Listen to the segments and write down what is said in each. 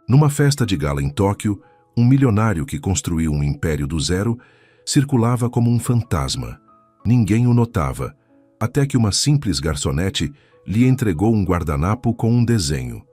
Numa festa de gala em Tóquio, um milionário que construiu um império do zero circulava como um fantasma. Ninguém o notava, até que uma simples garçonete lhe entregou um guardanapo com um desenho,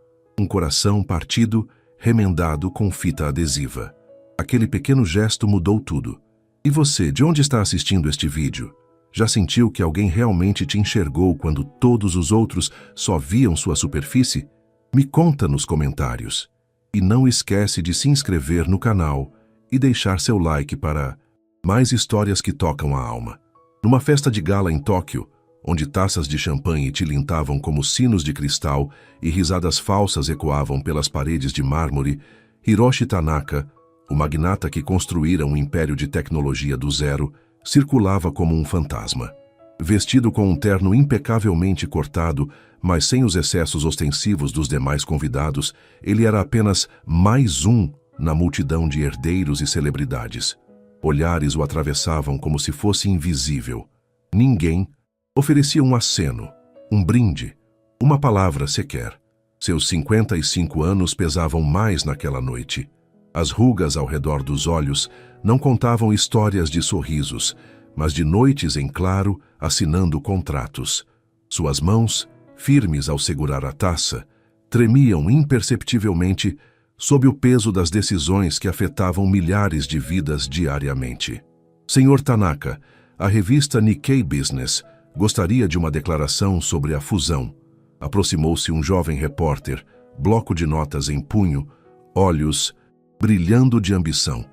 um coração partido, remendado com fita adesiva. Aquele pequeno gesto mudou tudo. E você, de onde está assistindo este vídeo? Já sentiu que alguém realmente te enxergou quando todos os outros só viam sua superfície? Me conta nos comentários. E não esquece de se inscrever no canal e deixar seu like para mais histórias que tocam a alma. Numa festa de gala em Tóquio, onde taças de champanhe tilintavam como sinos de cristal e risadas falsas ecoavam pelas paredes de mármore, Hiroshi Tanaka, o magnata que construíra um império de tecnologia do zero, circulava como um fantasma. Vestido com um terno impecavelmente cortado, mas sem os excessos ostensivos dos demais convidados, ele era apenas mais um na multidão de herdeiros e celebridades. Olhares o atravessavam como se fosse invisível. Ninguém oferecia um aceno, um brinde, uma palavra sequer. Seus 55 anos pesavam mais naquela noite. As rugas ao redor dos olhos não contavam histórias de sorrisos, mas de noites em claro, assinando contratos. Suas mãos, firmes ao segurar a taça, tremiam imperceptivelmente sob o peso das decisões que afetavam milhares de vidas diariamente. Senhor Tanaka, a revista Nikkei Business gostaria de uma declaração sobre a fusão. Aproximou-se um jovem repórter, bloco de notas em punho, olhos brilhando de ambição.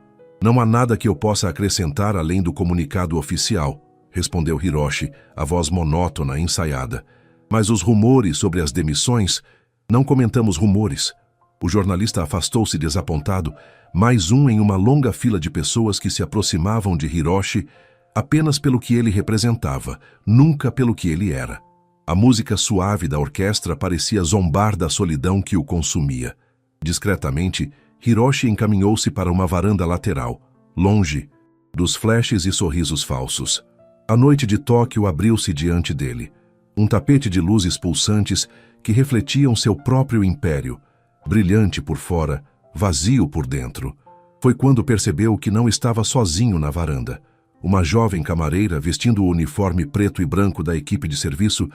Não há nada que eu possa acrescentar além do comunicado oficial, respondeu Hiroshi, a voz monótona ensaiada. Mas os rumores sobre as demissões? Não comentamos rumores. O jornalista afastou-se desapontado, mais um em uma longa fila de pessoas que se aproximavam de Hiroshi apenas pelo que ele representava, nunca pelo que ele era. A música suave da orquestra parecia zombar da solidão que o consumia. Discretamente, Hiroshi encaminhou-se para uma varanda lateral, longe dos flashes e sorrisos falsos. A noite de Tóquio abriu-se diante dele. Um tapete de luzes pulsantes que refletiam seu próprio império, brilhante por fora, vazio por dentro. Foi quando percebeu que não estava sozinho na varanda. Uma jovem camareira, vestindo o uniforme preto e branco da equipe de serviço,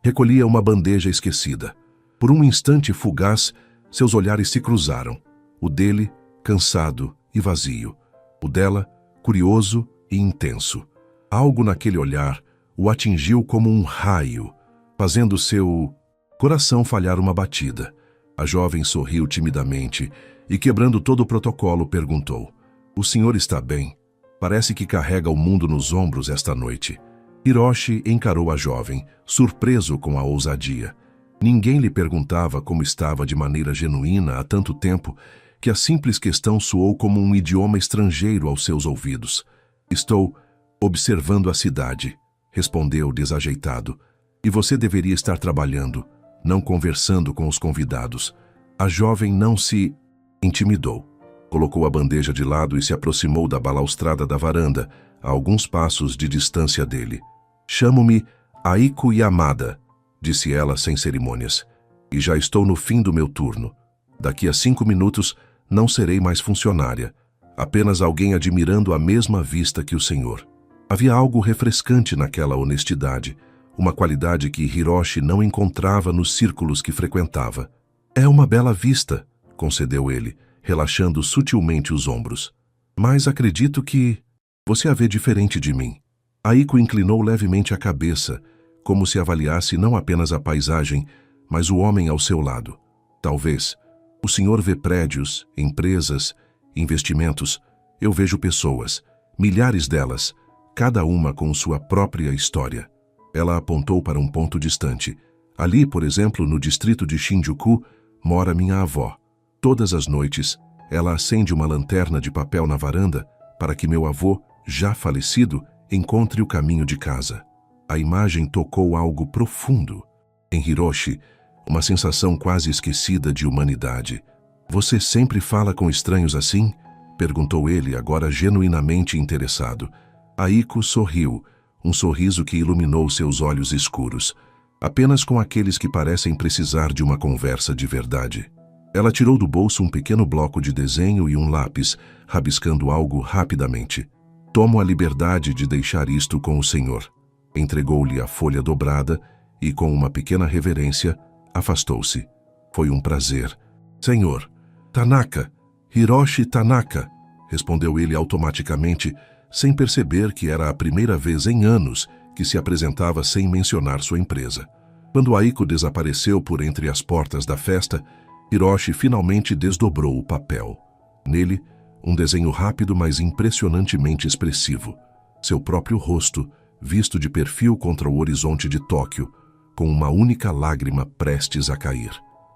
recolhia uma bandeja esquecida. Por um instante fugaz, seus olhares se cruzaram. O dele, cansado e vazio. O dela, curioso e intenso. Algo naquele olhar o atingiu como um raio, fazendo seu coração falhar uma batida. A jovem sorriu timidamente e, quebrando todo o protocolo, perguntou: "O senhor está bem? Parece que carrega o mundo nos ombros esta noite." Hiroshi encarou a jovem, surpreso com a ousadia. Ninguém lhe perguntava como estava de maneira genuína há tanto tempo que a simples questão soou como um idioma estrangeiro aos seus ouvidos. "Estou observando a cidade", respondeu desajeitado. "E você deveria estar trabalhando, não conversando com os convidados." A jovem não se intimidou. Colocou a bandeja de lado e se aproximou da balaustrada da varanda, a alguns passos de distância dele. "Chamo-me Aiko Yamada", disse ela sem cerimônias. "E já estou no fim do meu turno. Daqui a 5 minutos não serei mais funcionária, apenas alguém admirando a mesma vista que o senhor." Havia algo refrescante naquela honestidade, uma qualidade que Hiroshi não encontrava nos círculos que frequentava. "É uma bela vista", concedeu ele, relaxando sutilmente os ombros. "Mas acredito que você a vê diferente de mim." Aiko inclinou levemente a cabeça, como se avaliasse não apenas a paisagem, mas o homem ao seu lado. "Talvez. O senhor vê prédios, empresas, investimentos. Eu vejo pessoas, milhares delas, cada uma com sua própria história." Ela apontou para um ponto distante. "Ali, por exemplo, no distrito de Shinjuku, mora minha avó. Todas as noites, ela acende uma lanterna de papel na varanda para que meu avô, já falecido, encontre o caminho de casa." A imagem tocou algo profundo. Em Hiroshi, uma sensação quase esquecida de humanidade. "Você sempre fala com estranhos assim?" perguntou ele, agora genuinamente interessado. Aiko sorriu, um sorriso que iluminou seus olhos escuros. "Apenas com aqueles que parecem precisar de uma conversa de verdade." Ela tirou do bolso um pequeno bloco de desenho e um lápis, rabiscando algo rapidamente. Tomo a liberdade de deixar isto com o senhor. Entregou-lhe a folha dobrada e, com uma pequena reverência, afastou-se. Foi um prazer. Senhor, Tanaka, Hiroshi Tanaka, respondeu ele automaticamente, sem perceber que era a primeira vez em anos que se apresentava sem mencionar sua empresa. Quando Aiko desapareceu por entre as portas da festa, Hiroshi finalmente desdobrou o papel. Nele, um desenho rápido, mas impressionantemente expressivo. Seu próprio rosto, visto de perfil contra o horizonte de Tóquio, com uma única lágrima prestes a cair.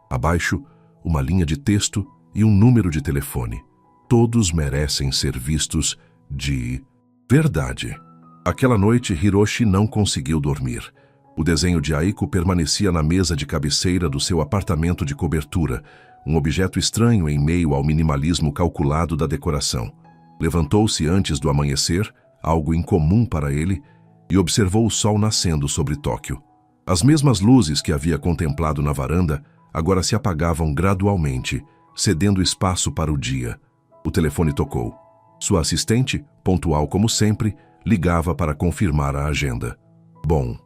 Abaixo, uma linha de texto e um número de telefone. Todos merecem ser vistos de verdade. Aquela noite, Hiroshi não conseguiu dormir. O desenho de Aiko permanecia na mesa de cabeceira do seu apartamento de cobertura, um objeto estranho em meio ao minimalismo calculado da decoração. Levantou-se antes do amanhecer, algo incomum para ele, e observou o sol nascendo sobre Tóquio. As mesmas luzes que havia contemplado na varanda agora se apagavam gradualmente, cedendo espaço para o dia. O telefone tocou. Sua assistente, pontual como sempre, ligava para confirmar a agenda. Bom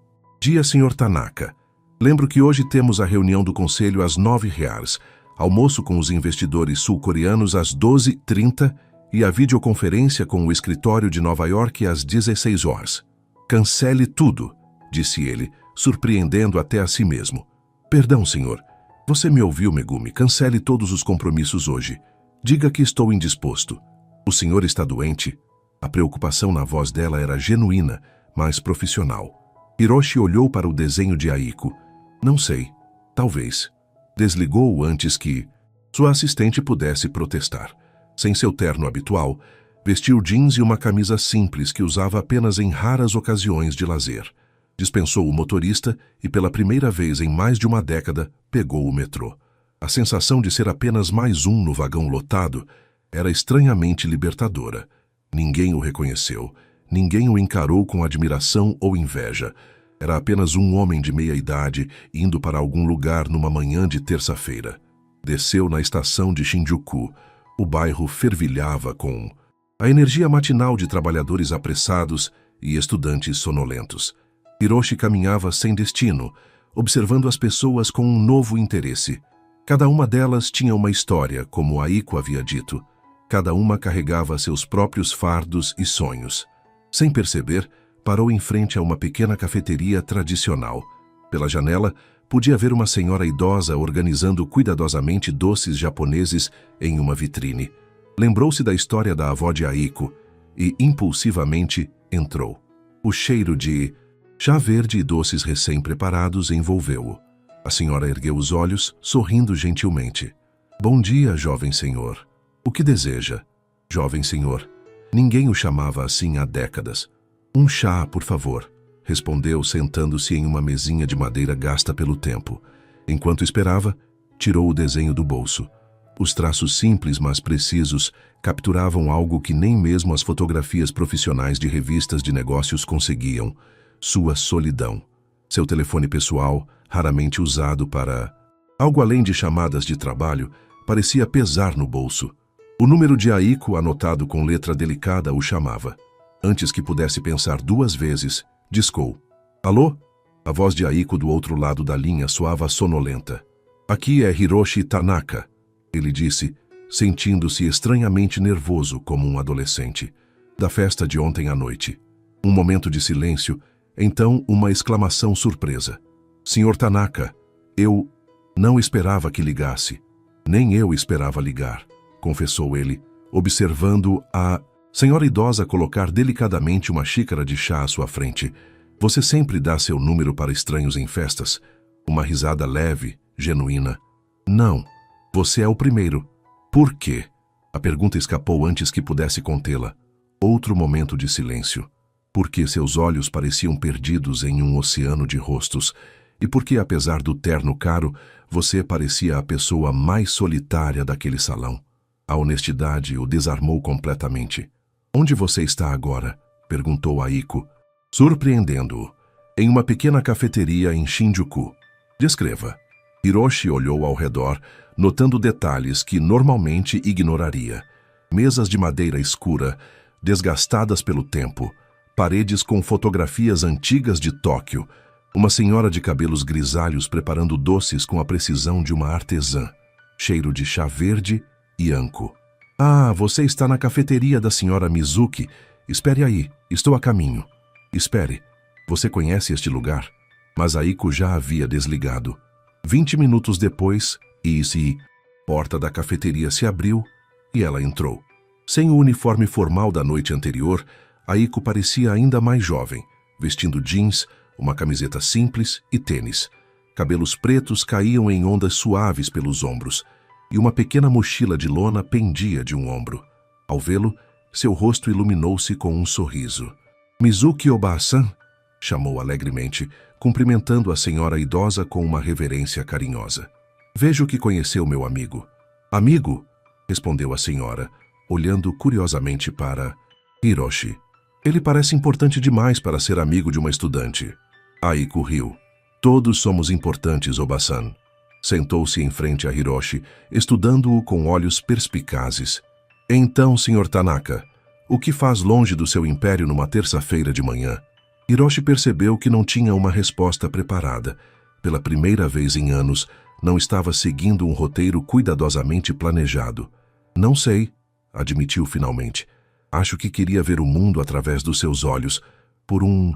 dia, Sr. Tanaka. Lembro que hoje temos a reunião do conselho às 9h, almoço com os investidores sul-coreanos às 12h30 e a videoconferência com o escritório de Nova York às 16h. Cancele tudo, disse ele, surpreendendo até a si mesmo. Perdão, senhor. Você me ouviu, Megumi. Cancele todos os compromissos hoje. Diga que estou indisposto. O senhor está doente? A preocupação na voz dela era genuína, mas profissional. Hiroshi olhou para o desenho de Aiko. Não sei. Talvez. Desligou-o antes que sua assistente pudesse protestar. Sem seu terno habitual, vestiu jeans e uma camisa simples que usava apenas em raras ocasiões de lazer. Dispensou o motorista e, pela primeira vez em mais de uma década, pegou o metrô. A sensação de ser apenas mais um no vagão lotado era estranhamente libertadora. Ninguém o reconheceu. Ninguém o encarou com admiração ou inveja. Era apenas um homem de meia-idade indo para algum lugar numa manhã de terça-feira. Desceu na estação de Shinjuku. O bairro fervilhava com a energia matinal de trabalhadores apressados e estudantes sonolentos. Hiroshi caminhava sem destino, observando as pessoas com um novo interesse. Cada uma delas tinha uma história, como Aiko havia dito. Cada uma carregava seus próprios fardos e sonhos. Sem perceber, parou em frente a uma pequena cafeteria tradicional. Pela janela, podia ver uma senhora idosa organizando cuidadosamente doces japoneses em uma vitrine. Lembrou-se da história da avó de Aiko e, impulsivamente, entrou. O cheiro de chá verde e doces recém-preparados envolveu-o. A senhora ergueu os olhos, sorrindo gentilmente. Bom dia, jovem senhor. O que deseja? Jovem senhor. Ninguém o chamava assim há décadas. Um chá, por favor, respondeu, sentando-se em uma mesinha de madeira gasta pelo tempo. Enquanto esperava, tirou o desenho do bolso. Os traços simples, mas precisos, capturavam algo que nem mesmo as fotografias profissionais de revistas de negócios conseguiam: sua solidão. Seu telefone pessoal, raramente usado para algo além de chamadas de trabalho, parecia pesar no bolso. O número de Aiko, anotado com letra delicada, o chamava. Antes que pudesse pensar duas vezes, discou. Alô? A voz de Aiko do outro lado da linha soava sonolenta. Aqui é Hiroshi Tanaka, ele disse, sentindo-se estranhamente nervoso como um adolescente. Da festa de ontem à noite. Um momento de silêncio, então uma exclamação surpresa. Senhor Tanaka, eu não esperava que ligasse. Nem eu esperava ligar, confessou ele, observando a senhora idosa colocar delicadamente uma xícara de chá à sua frente. Você sempre dá seu número para estranhos em festas? Uma risada leve, genuína. Não, você é o primeiro. Por quê? A pergunta escapou antes que pudesse contê-la. Outro momento de silêncio. Porque seus olhos pareciam perdidos em um oceano de rostos. E porque, apesar do terno caro, você parecia a pessoa mais solitária daquele salão. A honestidade o desarmou completamente. Onde você está agora? Perguntou Aiko, surpreendendo-o. Em uma pequena cafeteria em Shinjuku. Descreva. Hiroshi olhou ao redor, notando detalhes que normalmente ignoraria. Mesas de madeira escura, desgastadas pelo tempo, paredes com fotografias antigas de Tóquio, uma senhora de cabelos grisalhos preparando doces com a precisão de uma artesã, cheiro de chá verde e anko. Ah, você está na cafeteria da senhora Mizuki. Espere aí, estou a caminho. Espere, você conhece este lugar? Mas Aiko já havia desligado. 20 minutos depois, porta da cafeteria se abriu e ela entrou. Sem o uniforme formal da noite anterior, Aiko parecia ainda mais jovem, vestindo jeans, uma camiseta simples e tênis. Cabelos pretos caíam em ondas suaves pelos ombros, e uma pequena mochila de lona pendia de um ombro. Ao vê-lo, seu rosto iluminou-se com um sorriso. Mizuki Oba-san, chamou alegremente, cumprimentando a senhora idosa com uma reverência carinhosa. Vejo que conheceu meu amigo. Amigo? Respondeu a senhora, olhando curiosamente para Hiroshi. Ele parece importante demais para ser amigo de uma estudante. Aiko riu. Todos somos importantes, Oba-san. Sentou-se em frente a Hiroshi, estudando-o com olhos perspicazes. Então, Sr. Tanaka, o que faz longe do seu império numa terça-feira de manhã? Hiroshi percebeu que não tinha uma resposta preparada. Pela primeira vez em anos, não estava seguindo um roteiro cuidadosamente planejado. Não sei, admitiu finalmente. Acho que queria ver o mundo através dos seus olhos, por um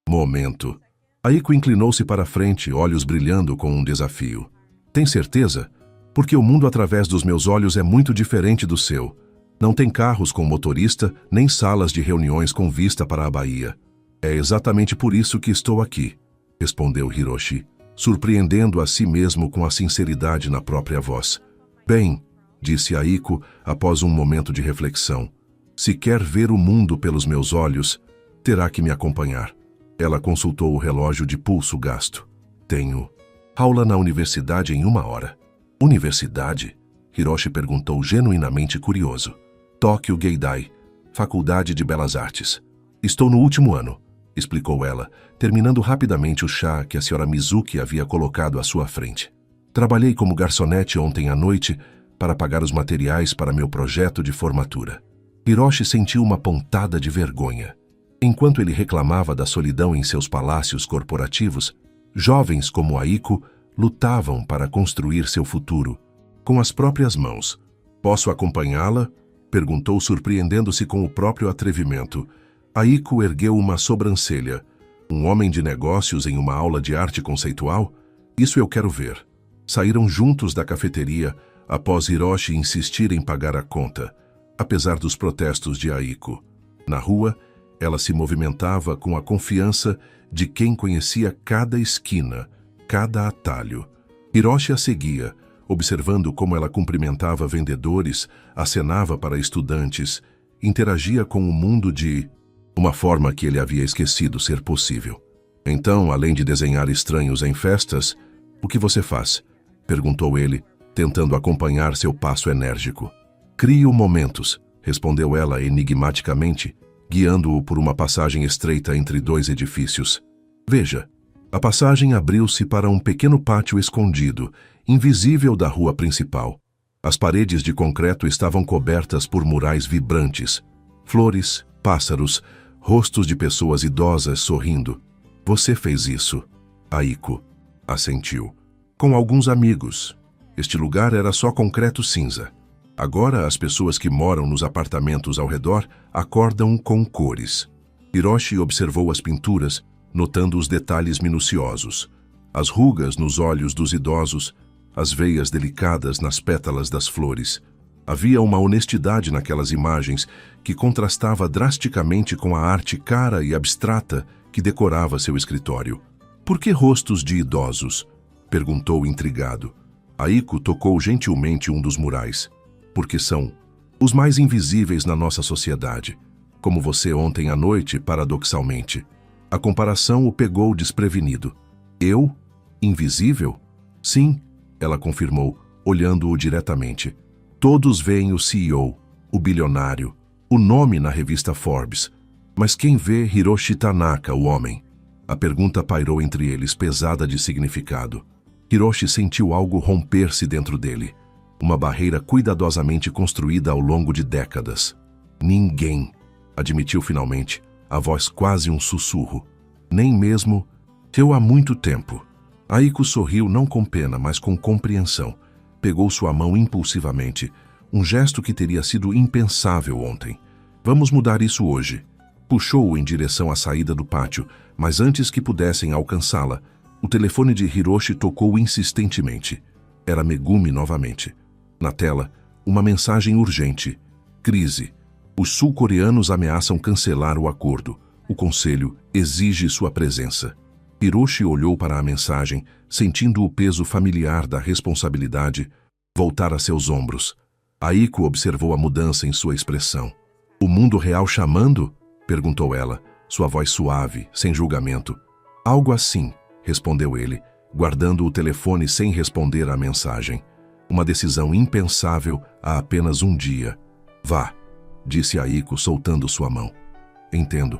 momento. Aiko inclinou-se para a frente, olhos brilhando com um desafio. Tem certeza? Porque o mundo através dos meus olhos é muito diferente do seu. Não tem carros com motorista, nem salas de reuniões com vista para a Bahia. É exatamente por isso que estou aqui, respondeu Hiroshi, surpreendendo a si mesmo com a sinceridade na própria voz. Bem, disse Aiko após um momento de reflexão. Se quer ver o mundo pelos meus olhos, terá que me acompanhar. Ela consultou o relógio de pulso gasto. Tenho aula na universidade em 1 hora. Universidade? Hiroshi perguntou genuinamente curioso. Tóquio Geidai, Faculdade de Belas Artes. Estou no último ano, explicou ela, terminando rapidamente o chá que a senhora Mizuki havia colocado à sua frente. Trabalhei como garçonete ontem à noite para pagar os materiais para meu projeto de formatura. Hiroshi sentiu uma pontada de vergonha. Enquanto ele reclamava da solidão em seus palácios corporativos, jovens como Aiko lutavam para construir seu futuro, com as próprias mãos. Posso acompanhá-la? Perguntou, surpreendendo-se com o próprio atrevimento. Aiko ergueu uma sobrancelha. Um homem de negócios em uma aula de arte conceitual? Isso eu quero ver. Saíram juntos da cafeteria após Hiroshi insistir em pagar a conta, apesar dos protestos de Aiko. Na rua, ela se movimentava com a confiança de quem conhecia cada esquina, cada atalho. Hiroshi a seguia, observando como ela cumprimentava vendedores, acenava para estudantes, interagia com o mundo de uma forma que ele havia esquecido ser possível. Então, além de desenhar estranhos em festas, o que você faz? Perguntou ele, tentando acompanhar seu passo enérgico. Crio momentos, respondeu ela enigmaticamente, guiando-o por uma passagem estreita entre 2 edifícios. Veja, a passagem abriu-se para um pequeno pátio escondido, invisível da rua principal. As paredes de concreto estavam cobertas por murais vibrantes. Flores, pássaros, rostos de pessoas idosas sorrindo. Você fez isso, Aiko, assentiu. Com alguns amigos. Este lugar era só concreto cinza. Agora as pessoas que moram nos apartamentos ao redor acordam com cores. Hiroshi observou as pinturas, notando os detalhes minuciosos. As rugas nos olhos dos idosos, as veias delicadas nas pétalas das flores. Havia uma honestidade naquelas imagens que contrastava drasticamente com a arte cara e abstrata que decorava seu escritório. Por que rostos de idosos? Perguntou intrigado. Aiko tocou gentilmente um dos murais. Porque são os mais invisíveis na nossa sociedade, como você ontem à noite, paradoxalmente. A comparação o pegou desprevenido. Eu? Invisível? Sim, ela confirmou, olhando-o diretamente. Todos veem o CEO, o bilionário, o nome na revista Forbes. Mas quem vê Hiroshi Tanaka, o homem? A pergunta pairou entre eles, pesada de significado. Hiroshi sentiu algo romper-se dentro dele. Uma barreira cuidadosamente construída ao longo de décadas. Ninguém, admitiu finalmente, a voz quase um sussurro. Nem mesmo eu há muito tempo. Aiko sorriu não com pena, mas com compreensão. Pegou sua mão impulsivamente, um gesto que teria sido impensável ontem. Vamos mudar isso hoje. Puxou-o em direção à saída do pátio, mas antes que pudessem alcançá-la, o telefone de Hiroshi tocou insistentemente. Era Megumi novamente. Na tela, uma mensagem urgente. Crise. Os sul-coreanos ameaçam cancelar o acordo. O conselho exige sua presença. Hiroshi olhou para a mensagem, sentindo o peso familiar da responsabilidade voltar a seus ombros. Aiko observou a mudança em sua expressão. O mundo real chamando? Perguntou ela, sua voz suave, sem julgamento. Algo assim, respondeu ele, guardando o telefone sem responder à mensagem. Uma decisão impensável há apenas um dia. Vá, disse Aiko, soltando sua mão. Entendo.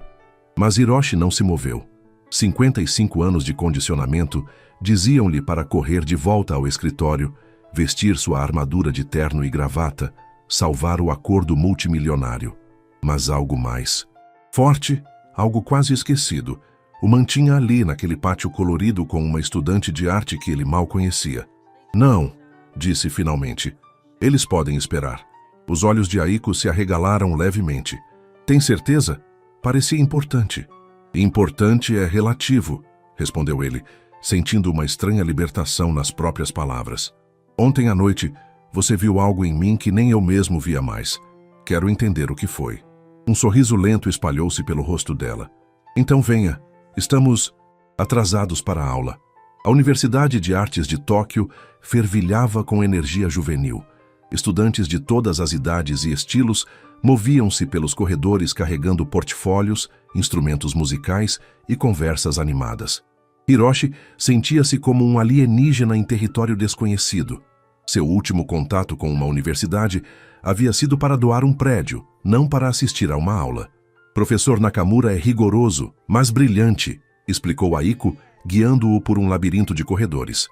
Mas Hiroshi não se moveu. 55 anos de condicionamento diziam-lhe para correr de volta ao escritório, vestir sua armadura de terno e gravata, salvar o acordo multimilionário. Mas algo mais. Forte, algo quase esquecido, o mantinha ali naquele pátio colorido com uma estudante de arte que ele mal conhecia. Não, disse finalmente. Eles podem esperar. Os olhos de Aiko se arregalaram levemente. Tem certeza? Parecia importante. Importante é relativo, respondeu ele, sentindo uma estranha libertação nas próprias palavras. Ontem à noite, você viu algo em mim que nem eu mesmo via mais. Quero entender o que foi. Um sorriso lento espalhou-se pelo rosto dela. Então venha, estamos atrasados para a aula. A Universidade de Artes de Tóquio fervilhava com energia juvenil. Estudantes de todas as idades e estilos moviam-se pelos corredores carregando portfólios, instrumentos musicais e conversas animadas. Hiroshi sentia-se como um alienígena em território desconhecido. Seu último contato com uma universidade havia sido para doar um prédio, não para assistir a uma aula. Professor Nakamura é rigoroso, mas brilhante, explicou Aiko, guiando-o por um labirinto de corredores.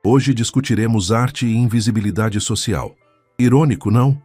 Hoje discutiremos arte e invisibilidade social. Irônico, não?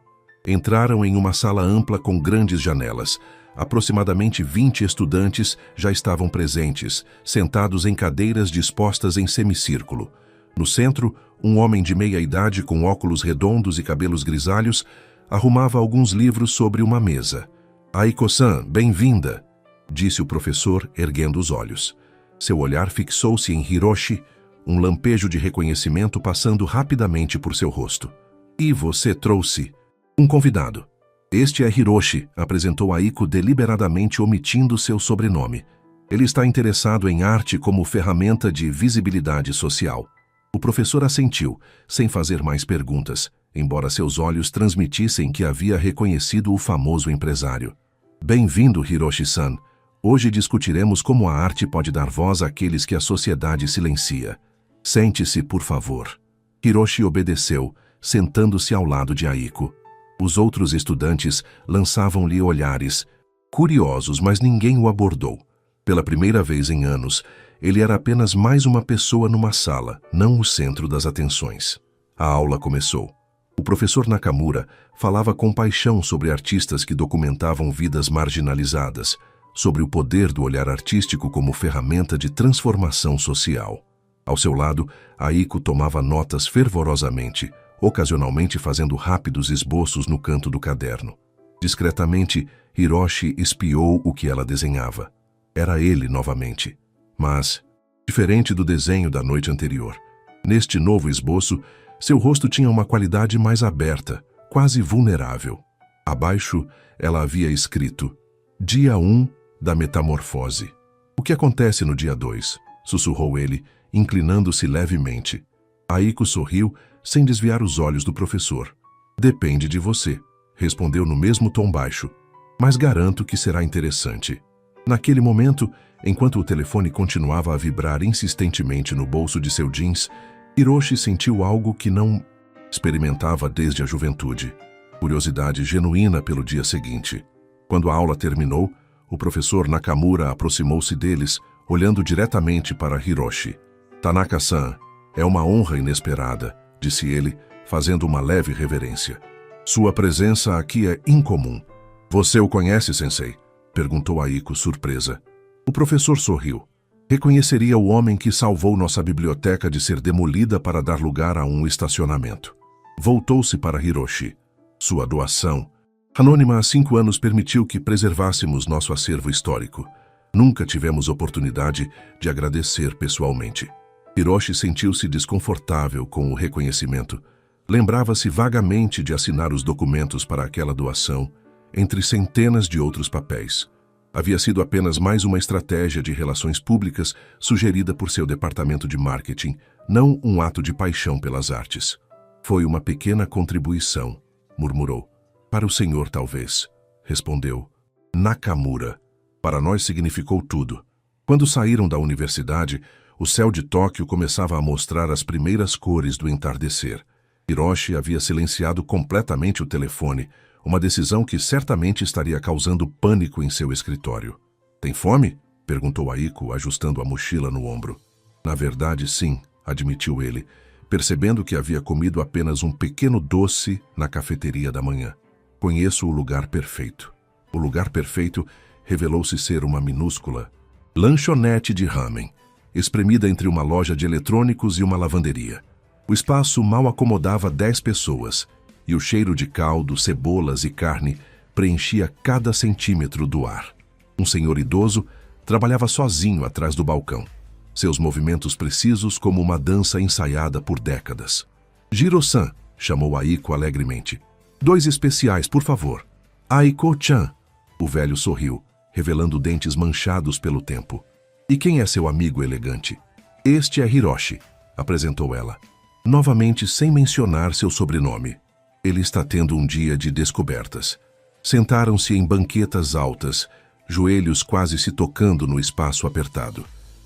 Entraram em uma sala ampla com grandes janelas. Aproximadamente 20 estudantes já estavam presentes, sentados em cadeiras dispostas em semicírculo. No centro, um homem de meia-idade com óculos redondos e cabelos grisalhos arrumava alguns livros sobre uma mesa. Aiko-san, bem-vinda, disse o professor, erguendo os olhos. Seu olhar fixou-se em Hiroshi, um lampejo de reconhecimento passando rapidamente por seu rosto. E você trouxe um convidado. Este é Hiroshi, apresentou Aiko deliberadamente omitindo seu sobrenome. Ele está interessado em arte como ferramenta de visibilidade social. O professor assentiu, sem fazer mais perguntas, embora seus olhos transmitissem que havia reconhecido o famoso empresário. Bem-vindo, Hiroshi-san. Hoje discutiremos como a arte pode dar voz àqueles que a sociedade silencia. Sente-se, por favor. Hiroshi obedeceu, sentando-se ao lado de Aiko. Os outros estudantes lançavam-lhe olhares, curiosos, mas ninguém o abordou. Pela primeira vez em anos, ele era apenas mais uma pessoa numa sala, não o centro das atenções. A aula começou. O professor Nakamura falava com paixão sobre artistas que documentavam vidas marginalizadas, sobre o poder do olhar artístico como ferramenta de transformação social. Ao seu lado, Aiko tomava notas fervorosamente, ocasionalmente fazendo rápidos esboços no canto do caderno. Discretamente, Hiroshi espiou o que ela desenhava. Era ele novamente. Mas, diferente do desenho da noite anterior, neste novo esboço, seu rosto tinha uma qualidade mais aberta, quase vulnerável. Abaixo, ela havia escrito: Dia 1 da metamorfose. O que acontece no dia 2? Sussurrou ele, inclinando-se levemente. Aiko sorriu, sem desviar os olhos do professor. Depende de você, respondeu no mesmo tom baixo, mas garanto que será interessante. Naquele momento, enquanto o telefone continuava a vibrar insistentemente no bolso de seu jeans, Hiroshi sentiu algo que não experimentava desde a juventude. Curiosidade genuína pelo dia seguinte. Quando a aula terminou, o professor Nakamura aproximou-se deles, olhando diretamente para Hiroshi. Tanaka-san, é uma honra inesperada, disse ele, fazendo uma leve reverência. Sua presença aqui é incomum. Você o conhece, sensei? Perguntou Aiko, surpresa. O professor sorriu. Reconheceria o homem que salvou nossa biblioteca de ser demolida para dar lugar a um estacionamento. Voltou-se para Hiroshi. Sua doação, anônima há 5 anos, permitiu que preservássemos nosso acervo histórico. Nunca tivemos oportunidade de agradecer pessoalmente. Hiroshi sentiu-se desconfortável com o reconhecimento. Lembrava-se vagamente de assinar os documentos para aquela doação, entre centenas de outros papéis. Havia sido apenas mais uma estratégia de relações públicas sugerida por seu departamento de marketing, não um ato de paixão pelas artes. Foi uma pequena contribuição, murmurou. Para o senhor, talvez, respondeu Nakamura. Para nós significou tudo. Quando saíram da universidade, o céu de Tóquio começava a mostrar as primeiras cores do entardecer. Hiroshi havia silenciado completamente o telefone, uma decisão que certamente estaria causando pânico em seu escritório. Tem fome? Perguntou Aiko, ajustando a mochila no ombro. Na verdade, sim, admitiu ele, percebendo que havia comido apenas um pequeno doce na cafeteria da manhã. Conheço o lugar perfeito. O lugar perfeito revelou-se ser uma minúscula lanchonete de ramen, espremida entre uma loja de eletrônicos e uma lavanderia. O espaço mal acomodava 10 pessoas, e o cheiro de caldo, cebolas e carne preenchia cada centímetro do ar. Um senhor idoso trabalhava sozinho atrás do balcão, seus movimentos precisos como uma dança ensaiada por décadas. Jiro-san, chamou Aiko alegremente. 2 especiais, por favor. Aiko-chan. O velho sorriu, revelando dentes manchados pelo tempo. E quem é seu amigo elegante? Este é Hiroshi, apresentou ela, novamente sem mencionar seu sobrenome. Ele está tendo um dia de descobertas. Sentaram-se em banquetas altas, joelhos quase se tocando no espaço apertado.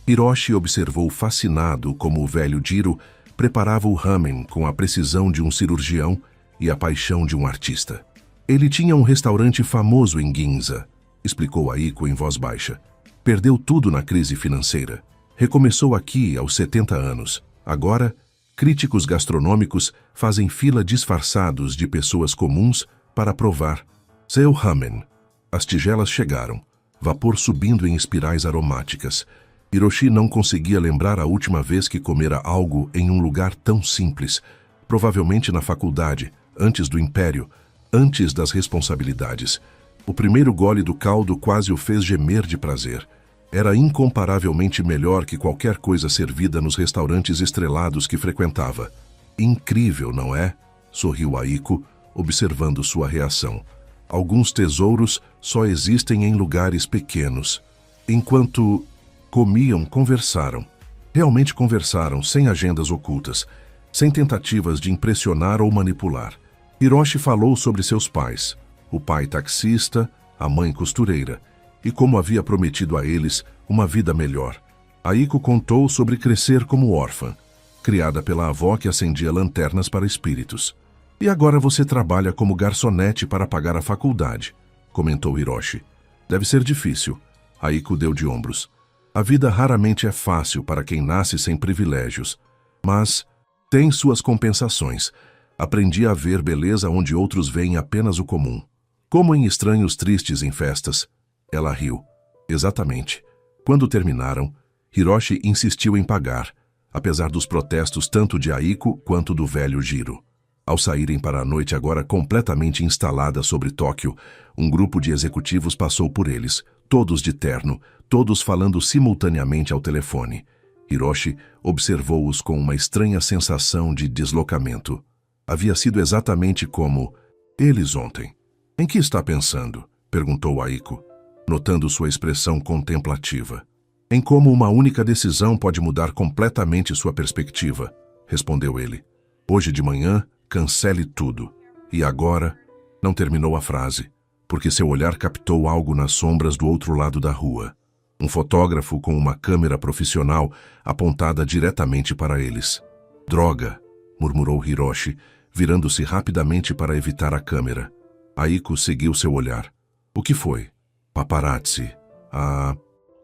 Hiroshi observou fascinado como o velho Jiro preparava o ramen com a precisão de um cirurgião e a paixão de um artista. Ele tinha um restaurante famoso em Ginza, explicou Aiko em voz baixa. Perdeu tudo na crise financeira. Recomeçou aqui aos 70 anos. Agora, críticos gastronômicos fazem fila disfarçados de pessoas comuns para provar seu ramen. As tigelas chegaram, vapor subindo em espirais aromáticas. Hiroshi não conseguia lembrar a última vez que comera algo em um lugar tão simples, provavelmente na faculdade, antes do império, antes das responsabilidades. O primeiro gole do caldo quase o fez gemer de prazer. Era incomparavelmente melhor que qualquer coisa servida nos restaurantes estrelados que frequentava. Incrível, não é? Sorriu Aiko, observando sua reação. Alguns tesouros só existem em lugares pequenos. Enquanto comiam, conversaram. Realmente conversaram, sem agendas ocultas, sem tentativas de impressionar ou manipular. Hiroshi falou sobre seus pais, o pai taxista, a mãe costureira, e como havia prometido a eles uma vida melhor. Aiko contou sobre crescer como órfã, criada pela avó que acendia lanternas para espíritos. E agora você trabalha como garçonete para pagar a faculdade, comentou Hiroshi. Deve ser difícil. Aiko deu de ombros. A vida raramente é fácil para quem nasce sem privilégios, mas tem suas compensações. Aprendi a ver beleza onde outros veem apenas o comum. Como em estranhos tristes em festas. Ela riu. Exatamente. Quando terminaram, Hiroshi insistiu em pagar, apesar dos protestos tanto de Aiko quanto do velho Jiro. Ao saírem para a noite agora completamente instalada sobre Tóquio, um grupo de executivos passou por eles, todos de terno, todos falando simultaneamente ao telefone. Hiroshi observou-os com uma estranha sensação de deslocamento. Havia sido exatamente como eles ontem. Em que está pensando? Perguntou Aiko, notando sua expressão contemplativa. Em como uma única decisão pode mudar completamente sua perspectiva, respondeu ele. Hoje de manhã, cancele tudo. E agora, não terminou a frase, porque seu olhar captou algo nas sombras do outro lado da rua. Um fotógrafo com uma câmera profissional apontada diretamente para eles. Droga, murmurou Hiroshi, virando-se rapidamente para evitar a câmera. Aiko seguiu seu olhar. O que foi? Paparazzi. A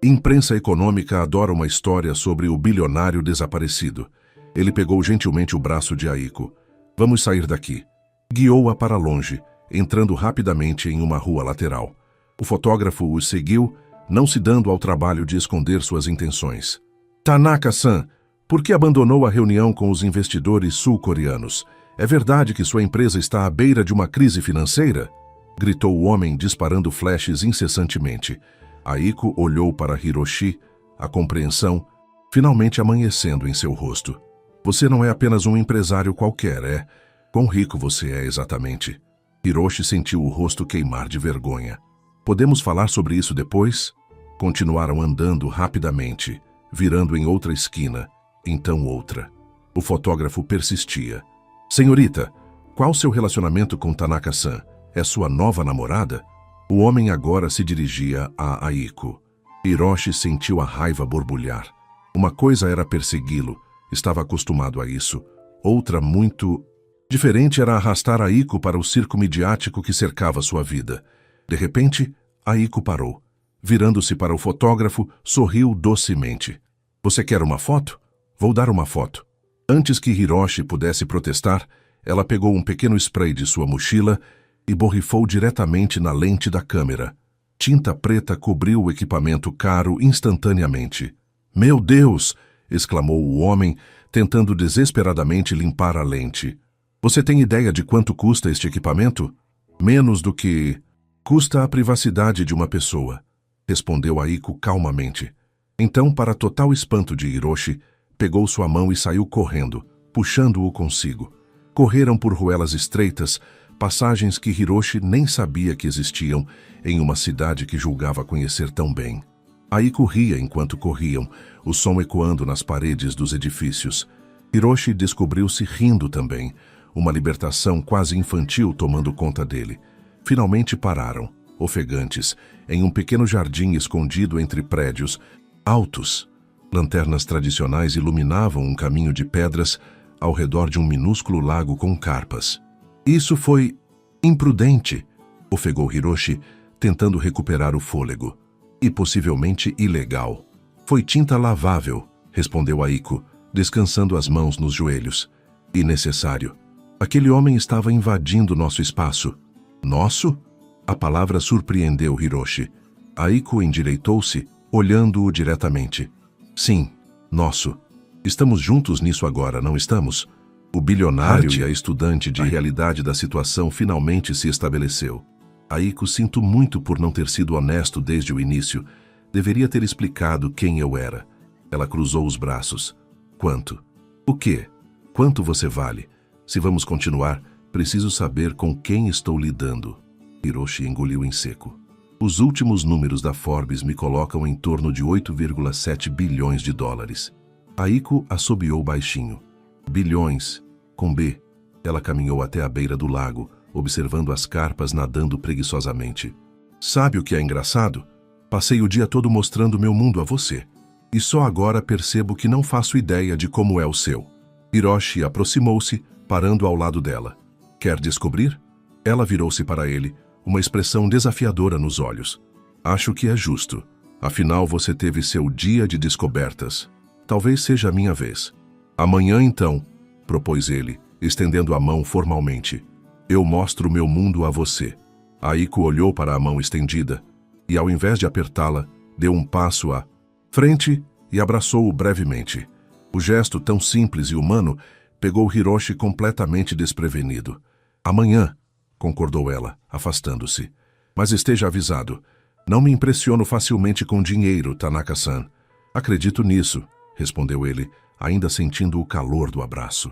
imprensa econômica adora uma história sobre o bilionário desaparecido. Ele pegou gentilmente o braço de Aiko. Vamos sair daqui. Guiou-a para longe, entrando rapidamente em uma rua lateral. O fotógrafo os seguiu, não se dando ao trabalho de esconder suas intenções. Tanaka-san, por que abandonou a reunião com os investidores sul-coreanos? É verdade que sua empresa está à beira de uma crise financeira? Gritou o homem, disparando flashes incessantemente. Aiko olhou para Hiroshi, a compreensão finalmente amanhecendo em seu rosto. Você não é apenas um empresário qualquer, é? Quão rico você é exatamente? Hiroshi sentiu o rosto queimar de vergonha. Podemos falar sobre isso depois? Continuaram andando rapidamente, virando em outra esquina, então outra. O fotógrafo persistia. Senhorita, qual seu relacionamento com Tanaka-san? É sua nova namorada? O homem agora se dirigia a Aiko. Hiroshi sentiu a raiva borbulhar. Uma coisa era persegui-lo, estava acostumado a isso. Outra, muito diferente, era arrastar Aiko para o circo midiático que cercava sua vida. De repente, Aiko parou. Virando-se para o fotógrafo, sorriu docemente. Você quer uma foto? Vou dar uma foto. Antes que Hiroshi pudesse protestar, ela pegou um pequeno spray de sua mochila e borrifou diretamente na lente da câmera. Tinta preta cobriu o equipamento caro instantaneamente. Meu Deus! Exclamou o homem, tentando desesperadamente limpar a lente. Você tem ideia de quanto custa este equipamento? Menos do que custa a privacidade de uma pessoa, respondeu Aiko calmamente. Então, para total espanto de Hiroshi, pegou sua mão e saiu correndo, puxando-o consigo. Correram por ruelas estreitas, passagens que Hiroshi nem sabia que existiam em uma cidade que julgava conhecer tão bem. Aiko ria enquanto corriam, o som ecoando nas paredes dos edifícios. Hiroshi descobriu-se rindo também, uma libertação quase infantil tomando conta dele. Finalmente pararam, ofegantes, em um pequeno jardim escondido entre prédios altos. Lanternas tradicionais iluminavam um caminho de pedras ao redor de um minúsculo lago com carpas. Isso foi imprudente, ofegou Hiroshi, tentando recuperar o fôlego. E possivelmente ilegal. Foi tinta lavável, respondeu Aiko, descansando as mãos nos joelhos. E necessário. Aquele homem estava invadindo nosso espaço. Nosso? A palavra surpreendeu Hiroshi. Aiko endireitou-se, olhando-o diretamente. Sim, nosso. Estamos juntos nisso agora, não estamos? O bilionário e a estudante de realidade da situação finalmente se estabeleceu. Aiko, sinto muito por não ter sido honesto desde o início. Deveria ter explicado quem eu era. Ela cruzou os braços. Quanto? O quê? Quanto você vale? Se vamos continuar, preciso saber com quem estou lidando. Hiroshi engoliu em seco. Os últimos números da Forbes me colocam em torno de 8,7 bilhões de dólares. Aiko assobiou baixinho. Bilhões, com B. Ela caminhou até a beira do lago, observando as carpas nadando preguiçosamente. Sabe o que é engraçado? Passei o dia todo mostrando meu mundo a você. E só agora percebo que não faço ideia de como é o seu. Hiroshi aproximou-se, parando ao lado dela. Quer descobrir? Ela virou-se para ele, uma expressão desafiadora nos olhos. Acho que é justo. Afinal, você teve seu dia de descobertas. Talvez seja a minha vez. Amanhã, então, propôs ele, estendendo a mão formalmente. Eu mostro meu mundo a você. Aiko olhou para a mão estendida e, ao invés de apertá-la, deu um passo à frente e abraçou-o brevemente. O gesto tão simples e humano pegou Hiroshi completamente desprevenido. Amanhã, concordou ela, afastando-se. Mas esteja avisado. Não me impressiono facilmente com dinheiro, Tanaka-san. Acredito nisso, respondeu ele, ainda sentindo o calor do abraço.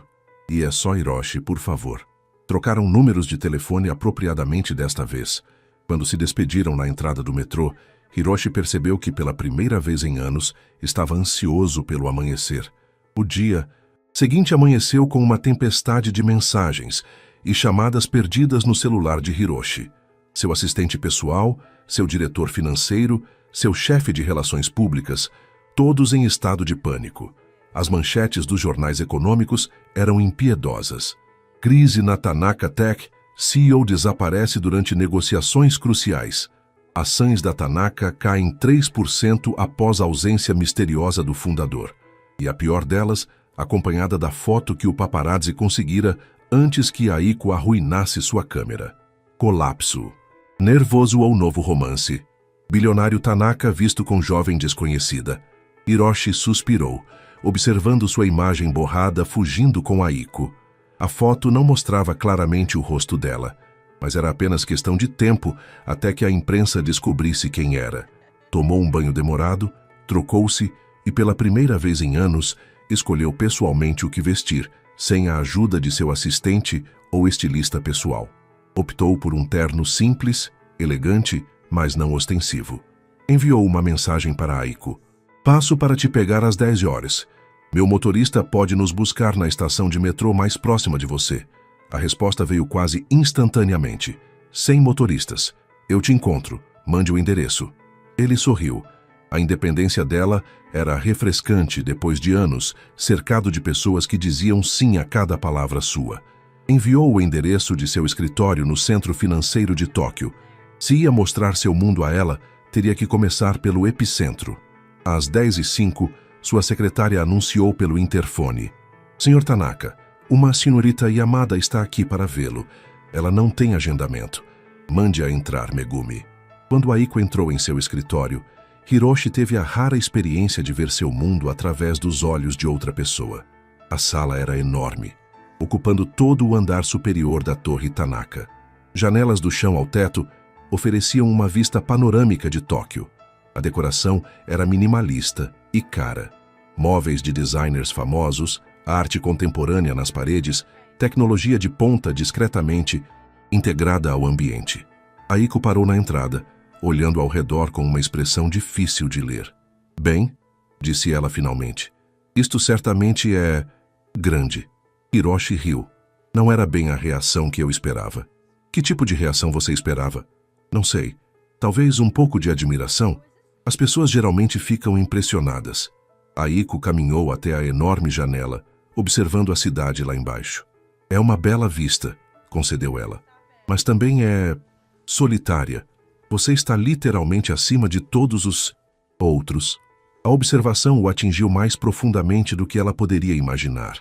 E é só Hiroshi, por favor. Trocaram números de telefone apropriadamente desta vez. Quando se despediram na entrada do metrô, Hiroshi percebeu que pela primeira vez em anos estava ansioso pelo amanhecer. O dia seguinte amanheceu com uma tempestade de mensagens e chamadas perdidas no celular de Hiroshi. Seu assistente pessoal, seu diretor financeiro, seu chefe de relações públicas, todos em estado de pânico. As manchetes dos jornais econômicos eram impiedosas. Crise na Tanaka Tech, CEO desaparece durante negociações cruciais. Ações da Tanaka caem 3% após a ausência misteriosa do fundador. E a pior delas, acompanhada da foto que o paparazzi conseguira antes que Aiko arruinasse sua câmera. Colapso. Nervoso ao novo romance. Bilionário Tanaka visto com jovem desconhecida. Hiroshi suspirou, observando sua imagem borrada fugindo com Aiko. A foto não mostrava claramente o rosto dela, mas era apenas questão de tempo até que a imprensa descobrisse quem era. Tomou um banho demorado, trocou-se e, pela primeira vez em anos, escolheu pessoalmente o que vestir, sem a ajuda de seu assistente ou estilista pessoal. Optou por um terno simples, elegante, mas não ostensivo. Enviou uma mensagem para Aiko. Passo para te pegar às 10 horas. Meu motorista pode nos buscar na estação de metrô mais próxima de você. A resposta veio quase instantaneamente. Sem motoristas. Eu te encontro. Mande o endereço. Ele sorriu. A independência dela era refrescante depois de anos, cercado de pessoas que diziam sim a cada palavra sua. Enviou o endereço de seu escritório no centro financeiro de Tóquio. Se ia mostrar seu mundo a ela, teria que começar pelo epicentro. Às 10h05, sua secretária anunciou pelo interfone. Senhor Tanaka, uma senhorita Yamada está aqui para vê-lo. Ela não tem agendamento. Mande-a entrar, Megumi. Quando Aiko entrou em seu escritório, Hiroshi teve a rara experiência de ver seu mundo através dos olhos de outra pessoa. A sala era enorme, ocupando todo o andar superior da Torre Tanaka. Janelas do chão ao teto ofereciam uma vista panorâmica de Tóquio. A decoração era minimalista e cara. Móveis de designers famosos, arte contemporânea nas paredes, tecnologia de ponta discretamente integrada ao ambiente. Aiko parou na entrada, olhando ao redor com uma expressão difícil de ler. Bem, disse ela finalmente, isto certamente é grande. Hiroshi riu. Não era bem a reação que eu esperava. Que tipo de reação você esperava? Não sei. Talvez um pouco de admiração? As pessoas geralmente ficam impressionadas. Aiko caminhou até a enorme janela, observando a cidade lá embaixo. É uma bela vista, concedeu ela. Mas também é solitária. Você está literalmente acima de todos os outros. A observação o atingiu mais profundamente do que ela poderia imaginar.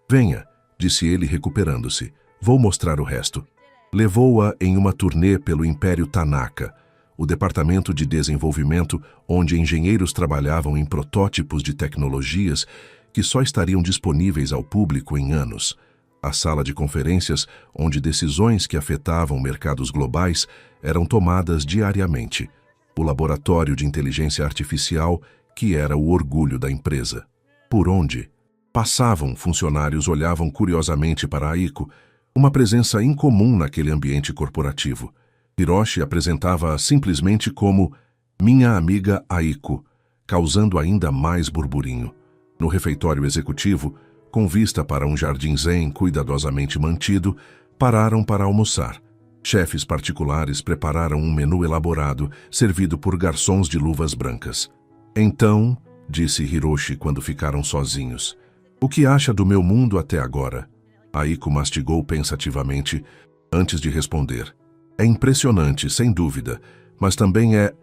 Venha, disse ele recuperando-se. Vou mostrar o resto. Levou-a em uma turnê pelo Império Tanaka, o departamento de desenvolvimento onde engenheiros trabalhavam em protótipos de tecnologias que só estariam disponíveis ao público em anos. A sala de conferências onde decisões que afetavam mercados globais eram tomadas diariamente. O laboratório de inteligência artificial que era o orgulho da empresa. Por onde passavam, funcionários olhavam curiosamente para Aiko, uma presença incomum naquele ambiente corporativo. Hiroshi apresentava-a simplesmente como minha amiga Aiko, causando ainda mais burburinho. No refeitório executivo, com vista para um jardim zen cuidadosamente mantido, pararam para almoçar. Chefes particulares prepararam um menu elaborado, servido por garçons de luvas brancas. Então, disse Hiroshi quando ficaram sozinhos, o que acha do meu mundo até agora? Aiko mastigou pensativamente, antes de responder. É impressionante, sem dúvida, mas também é...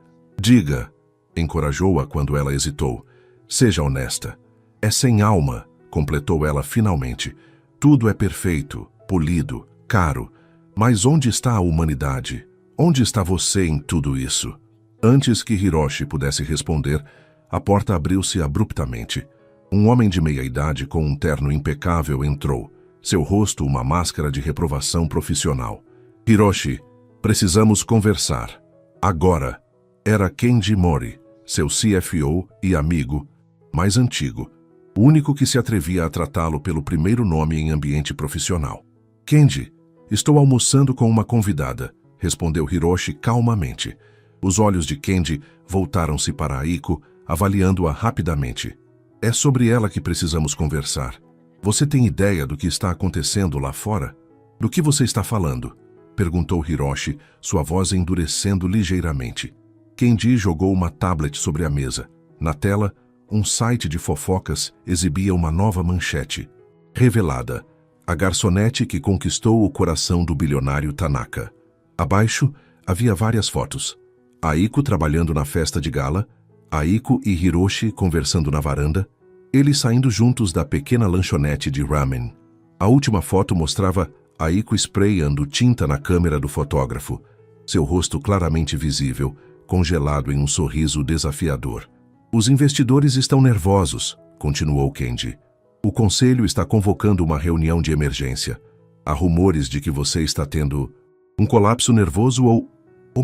Diga, encorajou-a quando ela hesitou. Seja honesta. É sem alma, completou ela finalmente. Tudo é perfeito, polido, caro. Mas onde está a humanidade? Onde está você em tudo isso? Antes que Hiroshi pudesse responder, a porta abriu-se abruptamente. Um homem de meia-idade com um terno impecável entrou, seu rosto uma máscara de reprovação profissional. Hiroshi, precisamos conversar. Agora. Era Kenji Mori, seu CFO e amigo, mais antigo, o único que se atrevia a tratá-lo pelo primeiro nome em ambiente profissional. Kenji, estou almoçando com uma convidada, respondeu Hiroshi calmamente. Os olhos de Kenji voltaram-se para Aiko, avaliando-a rapidamente. É sobre ela que precisamos conversar. Você tem ideia do que está acontecendo lá fora? Do que você está falando? Perguntou Hiroshi, sua voz endurecendo ligeiramente. Kenji jogou uma tablet sobre a mesa. Na tela, um site de fofocas exibia uma nova manchete. Revelada, a garçonete que conquistou o coração do bilionário Tanaka. Abaixo, havia várias fotos. Aiko trabalhando na festa de gala, Aiko e Hiroshi conversando na varanda, eles saindo juntos da pequena lanchonete de ramen. A última foto mostrava Aiko sprayando tinta na câmera do fotógrafo, seu rosto claramente visível, congelado em um sorriso desafiador. Os investidores estão nervosos, continuou Kenji. O conselho está convocando uma reunião de emergência. Há rumores de que você está tendo um colapso nervoso ou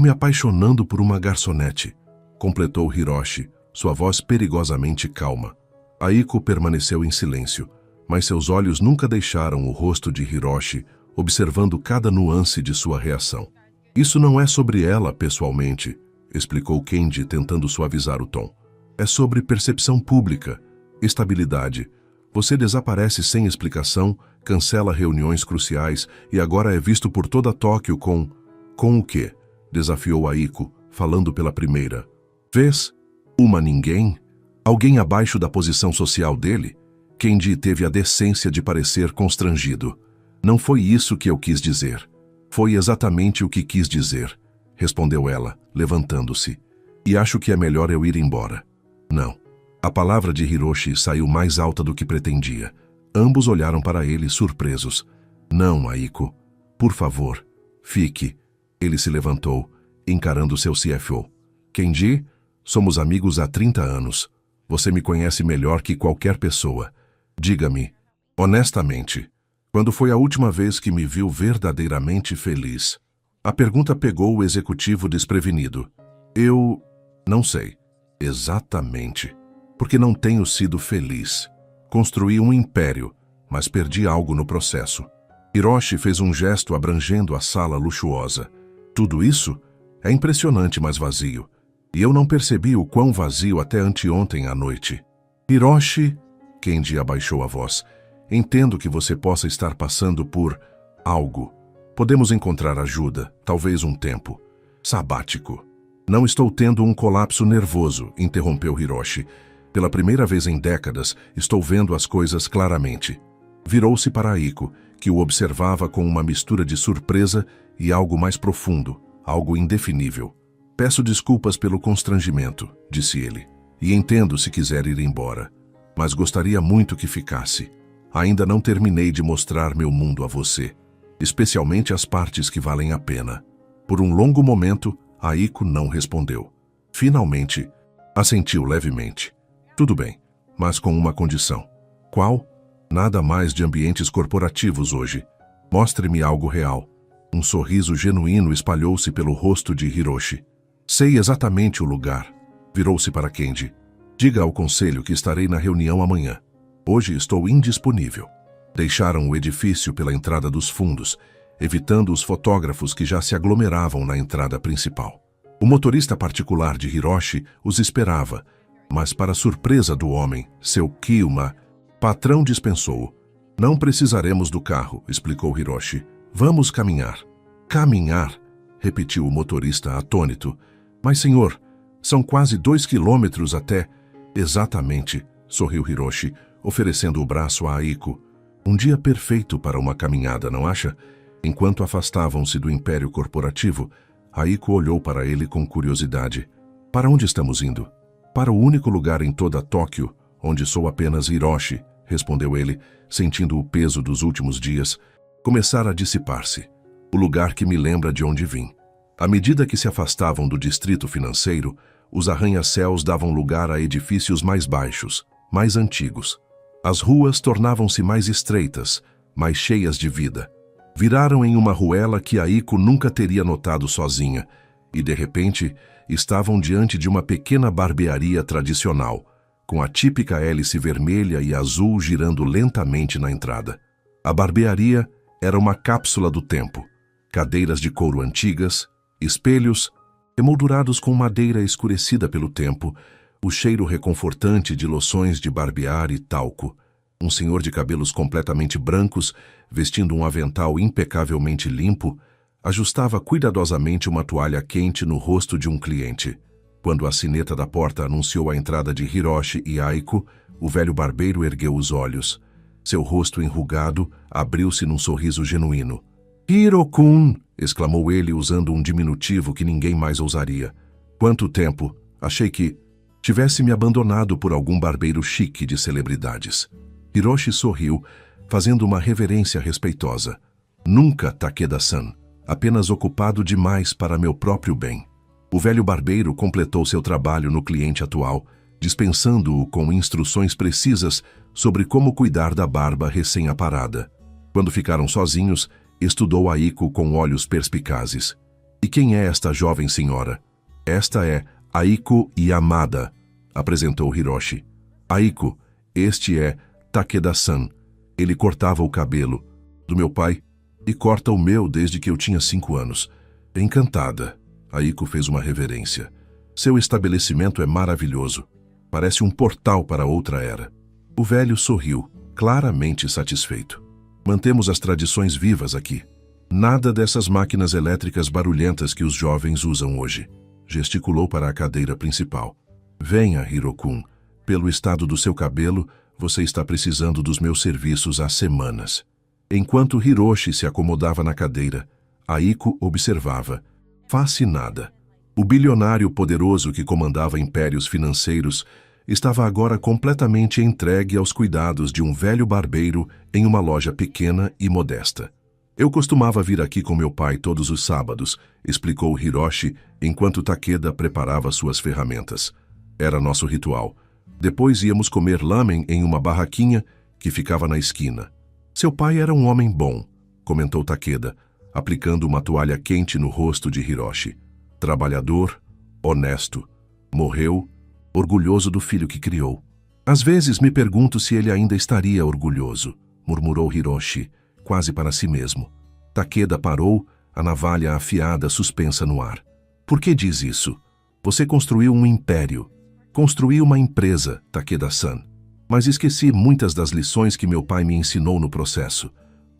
me apaixonando por uma garçonete, completou Hiroshi, sua voz perigosamente calma. Aiko permaneceu em silêncio, mas seus olhos nunca deixaram o rosto de Hiroshi, observando cada nuance de sua reação. Isso não é sobre ela, pessoalmente, explicou Kenji, tentando suavizar o tom. É sobre percepção pública, estabilidade. Você desaparece sem explicação, cancela reuniões cruciais e agora é visto por toda Tóquio com o quê? Desafiou Aiko, falando pela primeira vez. Uma ninguém? Alguém abaixo da posição social dele? Kenji teve a decência de parecer constrangido. Não foi isso que eu quis dizer. Foi exatamente o que quis dizer, respondeu ela, levantando-se. E acho que é melhor eu ir embora. Não. A palavra de Hiroshi saiu mais alta do que pretendia. Ambos olharam para ele, surpresos. Não, Aiko. Por favor, fique. Ele se levantou, encarando seu CFO. Kenji, somos amigos há 30 anos. Você me conhece melhor que qualquer pessoa. Diga-me, honestamente, quando foi a última vez que me viu verdadeiramente feliz? A pergunta pegou o executivo desprevenido. Eu não sei. Exatamente. Porque não tenho sido feliz. Construí um império, mas perdi algo no processo. Hiroshi fez um gesto abrangendo a sala luxuosa. Tudo isso é impressionante, mas vazio. E eu não percebi o quão vazio até anteontem à noite. Hiroshi, Kenji abaixou a voz, entendo que você possa estar passando por algo. Podemos encontrar ajuda, talvez um tempo sabático. Não estou tendo um colapso nervoso, interrompeu Hiroshi. Pela primeira vez em décadas, estou vendo as coisas claramente. Virou-se para Aiko, que o observava com uma mistura de surpresa e algo mais profundo, algo indefinível. Peço desculpas pelo constrangimento, disse ele, e entendo se quiser ir embora, mas gostaria muito que ficasse. Ainda não terminei de mostrar meu mundo a você, especialmente as partes que valem a pena. Por um longo momento, Aiko não respondeu. Finalmente, assentiu levemente. Tudo bem, mas com uma condição. Qual? Nada mais de ambientes corporativos hoje. Mostre-me algo real. Um sorriso genuíno espalhou-se pelo rosto de Hiroshi. Sei exatamente o lugar. Virou-se para Kenji. Diga ao conselho que estarei na reunião amanhã. Hoje estou indisponível. Deixaram o edifício pela entrada dos fundos, evitando os fotógrafos que já se aglomeravam na entrada principal. O motorista particular de Hiroshi os esperava, mas para surpresa do homem, seu Kyuma, patrão dispensou-o. Não precisaremos do carro, explicou Hiroshi. Vamos caminhar. Caminhar? Repetiu o motorista atônito. Mas, senhor, são quase 2 quilômetros até... Exatamente, sorriu Hiroshi, oferecendo o braço a Aiko. Um dia perfeito para uma caminhada, não acha? Enquanto afastavam-se do império corporativo, Aiko olhou para ele com curiosidade. Para onde estamos indo? Para o único lugar em toda Tóquio, onde sou apenas Hiroshi, respondeu ele, sentindo o peso dos últimos dias começar a dissipar-se. O lugar que me lembra de onde vim. À medida que se afastavam do distrito financeiro, os arranha-céus davam lugar a edifícios mais baixos, mais antigos. As ruas tornavam-se mais estreitas, mais cheias de vida. Viraram em uma ruela que Aiko nunca teria notado sozinha, e de repente estavam diante de uma pequena barbearia tradicional, com a típica hélice vermelha e azul girando lentamente na entrada. A barbearia era uma cápsula do tempo. Cadeiras de couro antigas, espelhos, emoldurados com madeira escurecida pelo tempo, o cheiro reconfortante de loções de barbear e talco. Um senhor de cabelos completamente brancos, vestindo um avental impecavelmente limpo, ajustava cuidadosamente uma toalha quente no rosto de um cliente. Quando a sineta da porta anunciou a entrada de Hiroshi e Aiko, o velho barbeiro ergueu os olhos. Seu rosto enrugado abriu-se num sorriso genuíno. Hiro-kun! Exclamou ele usando um diminutivo que ninguém mais ousaria. Quanto tempo! Achei que tivesse me abandonado por algum barbeiro chique de celebridades. Hiroshi sorriu, fazendo uma reverência respeitosa. Nunca, Takeda-san, apenas ocupado demais para meu próprio bem. O velho barbeiro completou seu trabalho no cliente atual, dispensando-o com instruções precisas sobre como cuidar da barba recém-aparada. Quando ficaram sozinhos, estudou Aiko com olhos perspicazes. E quem é esta jovem senhora? Esta é Aiko Yamada, apresentou Hiroshi. Aiko, este é Takeda-san. Ele cortava o cabelo do meu pai e corta o meu desde que eu tinha 5 anos. Encantada, Aiko fez uma reverência. Seu estabelecimento é maravilhoso. Parece um portal para outra era. O velho sorriu, claramente satisfeito. Mantemos as tradições vivas aqui. Nada dessas máquinas elétricas barulhentas que os jovens usam hoje. Gesticulou para a cadeira principal. Venha, Hirokun. Pelo estado do seu cabelo, você está precisando dos meus serviços há semanas. Enquanto Hiroshi se acomodava na cadeira, Aiko observava, fascinada. O bilionário poderoso que comandava impérios financeiros estava agora completamente entregue aos cuidados de um velho barbeiro em uma loja pequena e modesta. Eu costumava vir aqui com meu pai todos os sábados, explicou Hiroshi enquanto Takeda preparava suas ferramentas. Era nosso ritual. Depois íamos comer lamen em uma barraquinha que ficava na esquina. Seu pai era um homem bom, comentou Takeda, aplicando uma toalha quente no rosto de Hiroshi. Trabalhador, honesto. Morreu, orgulhoso do filho que criou. Às vezes me pergunto se ele ainda estaria orgulhoso, murmurou Hiroshi, quase para si mesmo. Takeda parou, a navalha afiada suspensa no ar. Por que diz isso? Você construiu um império. Construí uma empresa, Takeda-san. Mas esqueci muitas das lições que meu pai me ensinou no processo.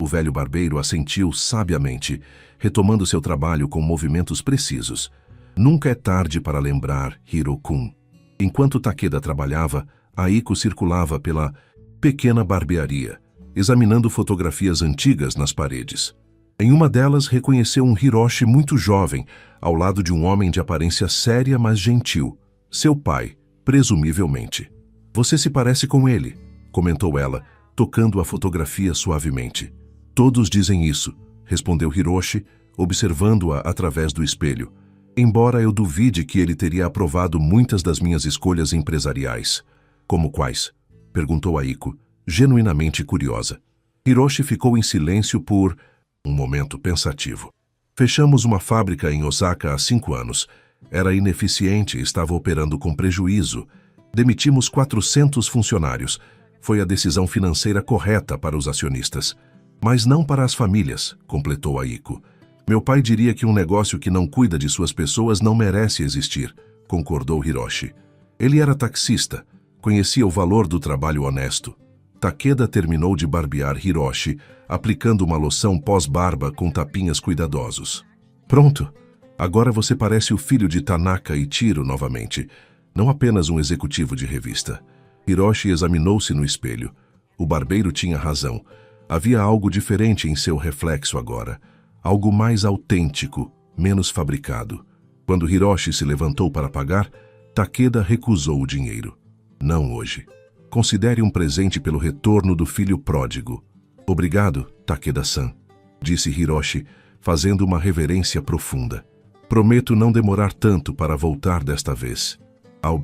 O velho barbeiro assentiu sabiamente, retomando seu trabalho com movimentos precisos. Nunca é tarde para lembrar, Hirokun. Enquanto Takeda trabalhava, Aiko circulava pela pequena barbearia, examinando fotografias antigas nas paredes. Em uma delas, reconheceu um Hiroshi muito jovem, ao lado de um homem de aparência séria, mas gentil. Seu pai, presumivelmente. Você se parece com ele, comentou ela, tocando a fotografia suavemente. Todos dizem isso, respondeu Hiroshi, observando-a através do espelho. Embora eu duvide que ele teria aprovado muitas das minhas escolhas empresariais. Como quais? Perguntou Aiko, genuinamente curiosa. Hiroshi ficou em silêncio por um momento pensativo. Fechamos uma fábrica em Osaka há 5 anos. Era ineficiente e estava operando com prejuízo. Demitimos 400 funcionários. Foi a decisão financeira correta para os acionistas. Mas não para as famílias, completou Aiko. Meu pai diria que um negócio que não cuida de suas pessoas não merece existir, concordou Hiroshi. Ele era taxista, conhecia o valor do trabalho honesto. Takeda terminou de barbear Hiroshi, aplicando uma loção pós-barba com tapinhas cuidadosos. Pronto, agora você parece o filho de Tanaka Ichiro novamente, não apenas um executivo de revista. Hiroshi examinou-se no espelho. O barbeiro tinha razão. Havia algo diferente em seu reflexo agora. Algo mais autêntico, menos fabricado. Quando Hiroshi se levantou para pagar, Takeda recusou o dinheiro. Não hoje. Considere um presente pelo retorno do filho pródigo. Obrigado, Takeda-san, disse Hiroshi, fazendo uma reverência profunda. Prometo não demorar tanto para voltar desta vez. Ao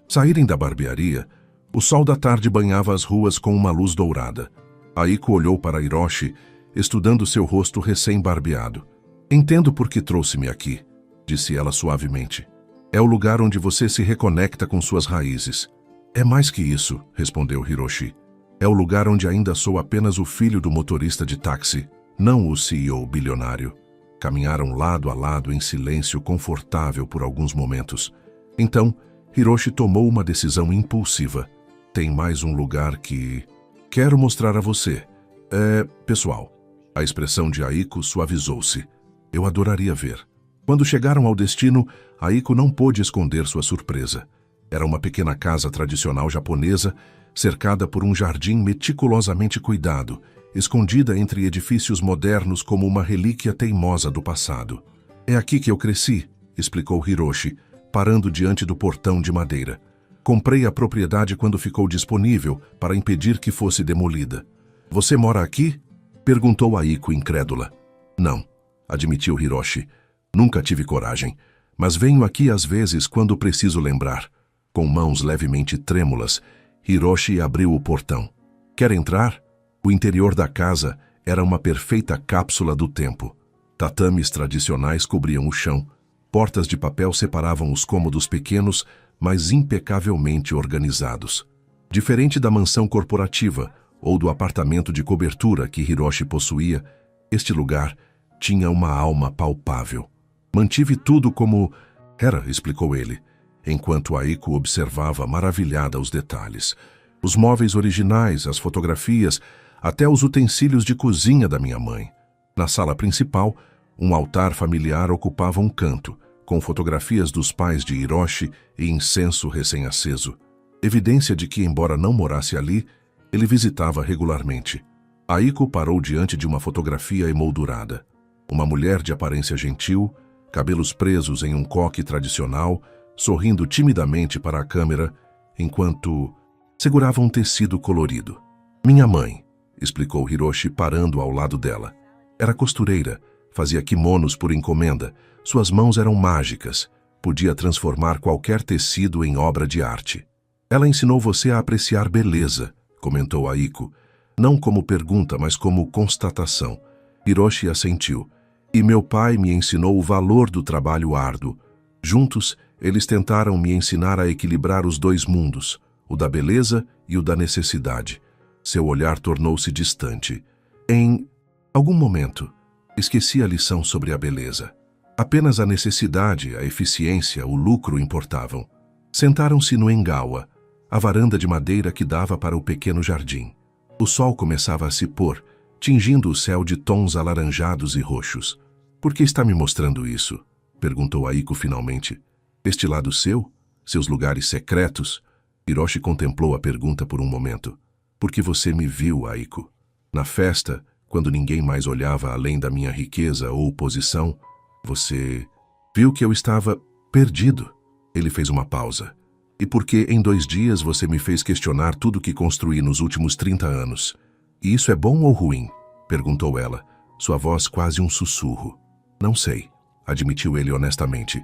saírem da barbearia, o sol da tarde banhava as ruas com uma luz dourada. Aiko olhou para Hiroshi, estudando seu rosto recém-barbeado. Entendo por que trouxe-me aqui, disse ela suavemente. É o lugar onde você se reconecta com suas raízes. É mais que isso, respondeu Hiroshi. É o lugar onde ainda sou apenas o filho do motorista de táxi, não o CEO bilionário. Caminharam lado a lado em silêncio confortável por alguns momentos. Então, Hiroshi tomou uma decisão impulsiva. Tem mais um lugar que quero mostrar a você. É pessoal. A expressão de Aiko suavizou-se. Eu adoraria ver. Quando chegaram ao destino, Aiko não pôde esconder sua surpresa. Era uma pequena casa tradicional japonesa, cercada por um jardim meticulosamente cuidado, escondida entre edifícios modernos como uma relíquia teimosa do passado. É aqui que eu cresci, explicou Hiroshi, parando diante do portão de madeira. Comprei a propriedade quando ficou disponível para impedir que fosse demolida. Você mora aqui? Perguntou Aiko incrédula. Não, admitiu Hiroshi. Nunca tive coragem, mas venho aqui às vezes quando preciso lembrar. Com mãos levemente trêmulas, Hiroshi abriu o portão. Quer entrar? O interior da casa era uma perfeita cápsula do tempo. Tatames tradicionais cobriam o chão. Portas de papel separavam os cômodos pequenos, mas impecavelmente organizados. Diferente da mansão corporativa ou do apartamento de cobertura que Hiroshi possuía, este lugar tinha uma alma palpável. Mantive tudo como era, explicou ele, enquanto Aiko observava maravilhada os detalhes. Os móveis originais, as fotografias, até os utensílios de cozinha da minha mãe. Na sala principal, um altar familiar ocupava um canto, com fotografias dos pais de Hiroshi e incenso recém-aceso. Evidência de que, embora não morasse ali, ele visitava regularmente. Aiko parou diante de uma fotografia emoldurada. Uma mulher de aparência gentil, cabelos presos em um coque tradicional, sorrindo timidamente para a câmera, enquanto segurava um tecido colorido. Minha mãe, explicou Hiroshi parando ao lado dela. Era costureira, fazia kimonos por encomenda, suas mãos eram mágicas, podia transformar qualquer tecido em obra de arte. Ela ensinou você a apreciar beleza, comentou Aiko, não como pergunta, mas como constatação. Hiroshi assentiu. E meu pai me ensinou o valor do trabalho árduo. Juntos, eles tentaram me ensinar a equilibrar os dois mundos, o da beleza e o da necessidade. Seu olhar tornou-se distante. Em algum momento, esqueci a lição sobre a beleza. Apenas a necessidade, a eficiência, o lucro importavam. Sentaram-se no engawa, a varanda de madeira que dava para o pequeno jardim. O sol começava a se pôr, tingindo o céu de tons alaranjados e roxos. Por que está me mostrando isso? Perguntou Aiko finalmente. Este lado seu? Seus lugares secretos? Hiroshi contemplou a pergunta por um momento. Porque você me viu, Aiko. Na festa, quando ninguém mais olhava além da minha riqueza ou posição, você viu que eu estava perdido. Ele fez uma pausa. E porque em 2 dias você me fez questionar tudo que construí nos últimos 30 anos. E isso é bom ou ruim? Perguntou ela, sua voz quase um sussurro. Não sei, admitiu ele honestamente,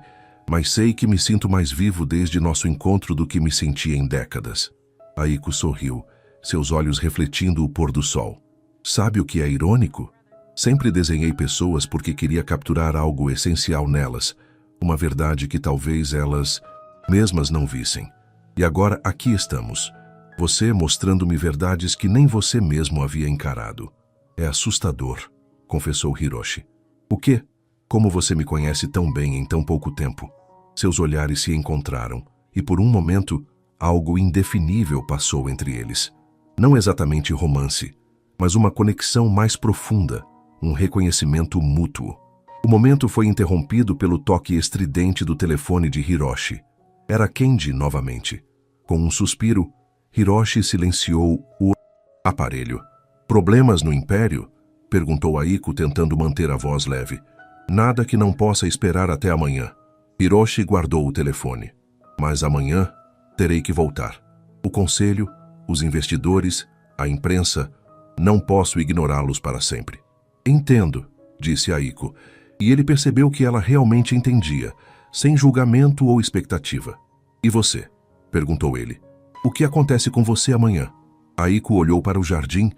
mas sei que me sinto mais vivo desde nosso encontro do que me senti em décadas. Aiko sorriu, seus olhos refletindo o pôr do sol. Sabe o que é irônico? Sempre desenhei pessoas porque queria capturar algo essencial nelas, uma verdade que talvez elas mesmas não vissem. E agora aqui estamos, você mostrando-me verdades que nem você mesmo havia encarado. É assustador, confessou Hiroshi. O quê? Como você me conhece tão bem em tão pouco tempo? Seus olhares se encontraram, e por um momento, algo indefinível passou entre eles. Não exatamente romance, mas uma conexão mais profunda, um reconhecimento mútuo. O momento foi interrompido pelo toque estridente do telefone de Hiroshi. Era Kenji novamente. Com um suspiro, Hiroshi silenciou o aparelho. Problemas no Império? Perguntou Aiko, tentando manter a voz leve. Nada que não possa esperar até amanhã. Hiroshi guardou o telefone. Mas amanhã terei que voltar. O conselho, os investidores, a imprensa, não posso ignorá-los para sempre. Entendo, disse Aiko, e ele percebeu que ela realmente entendia, sem julgamento ou expectativa. E você? Perguntou ele. O que acontece com você amanhã? Aiko olhou para o jardim,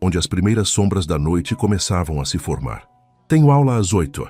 onde as primeiras sombras da noite começavam a se formar. Tenho aula às 8.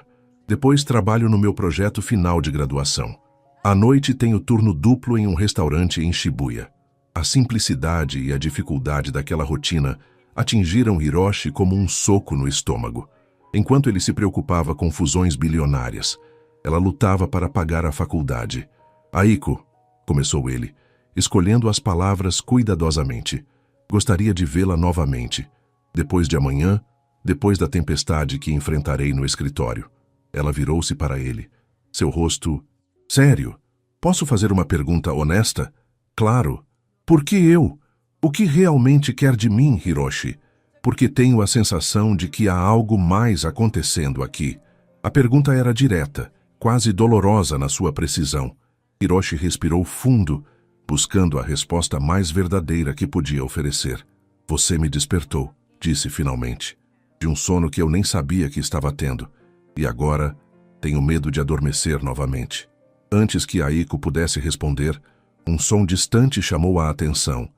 Depois trabalho no meu projeto final de graduação. À noite tenho turno duplo em um restaurante em Shibuya. A simplicidade e a dificuldade daquela rotina atingiram Hiroshi como um soco no estômago. Enquanto ele se preocupava com fusões bilionárias, ela lutava para pagar a faculdade. Aiko, começou ele, escolhendo as palavras cuidadosamente. Gostaria de vê-la novamente. Depois de amanhã, depois da tempestade que enfrentarei no escritório. Ela virou-se para ele. Seu rosto... Sério? Posso fazer uma pergunta honesta? Claro. Por que eu? O que realmente quer de mim, Hiroshi? Porque tenho a sensação de que há algo mais acontecendo aqui. A pergunta era direta, quase dolorosa na sua precisão. Hiroshi respirou fundo, buscando a resposta mais verdadeira que podia oferecer. Você me despertou. disse finalmente, de um sono que eu nem sabia que estava tendo, e agora tenho medo de adormecer novamente. Antes que Aiko pudesse responder, um som distante chamou a atenção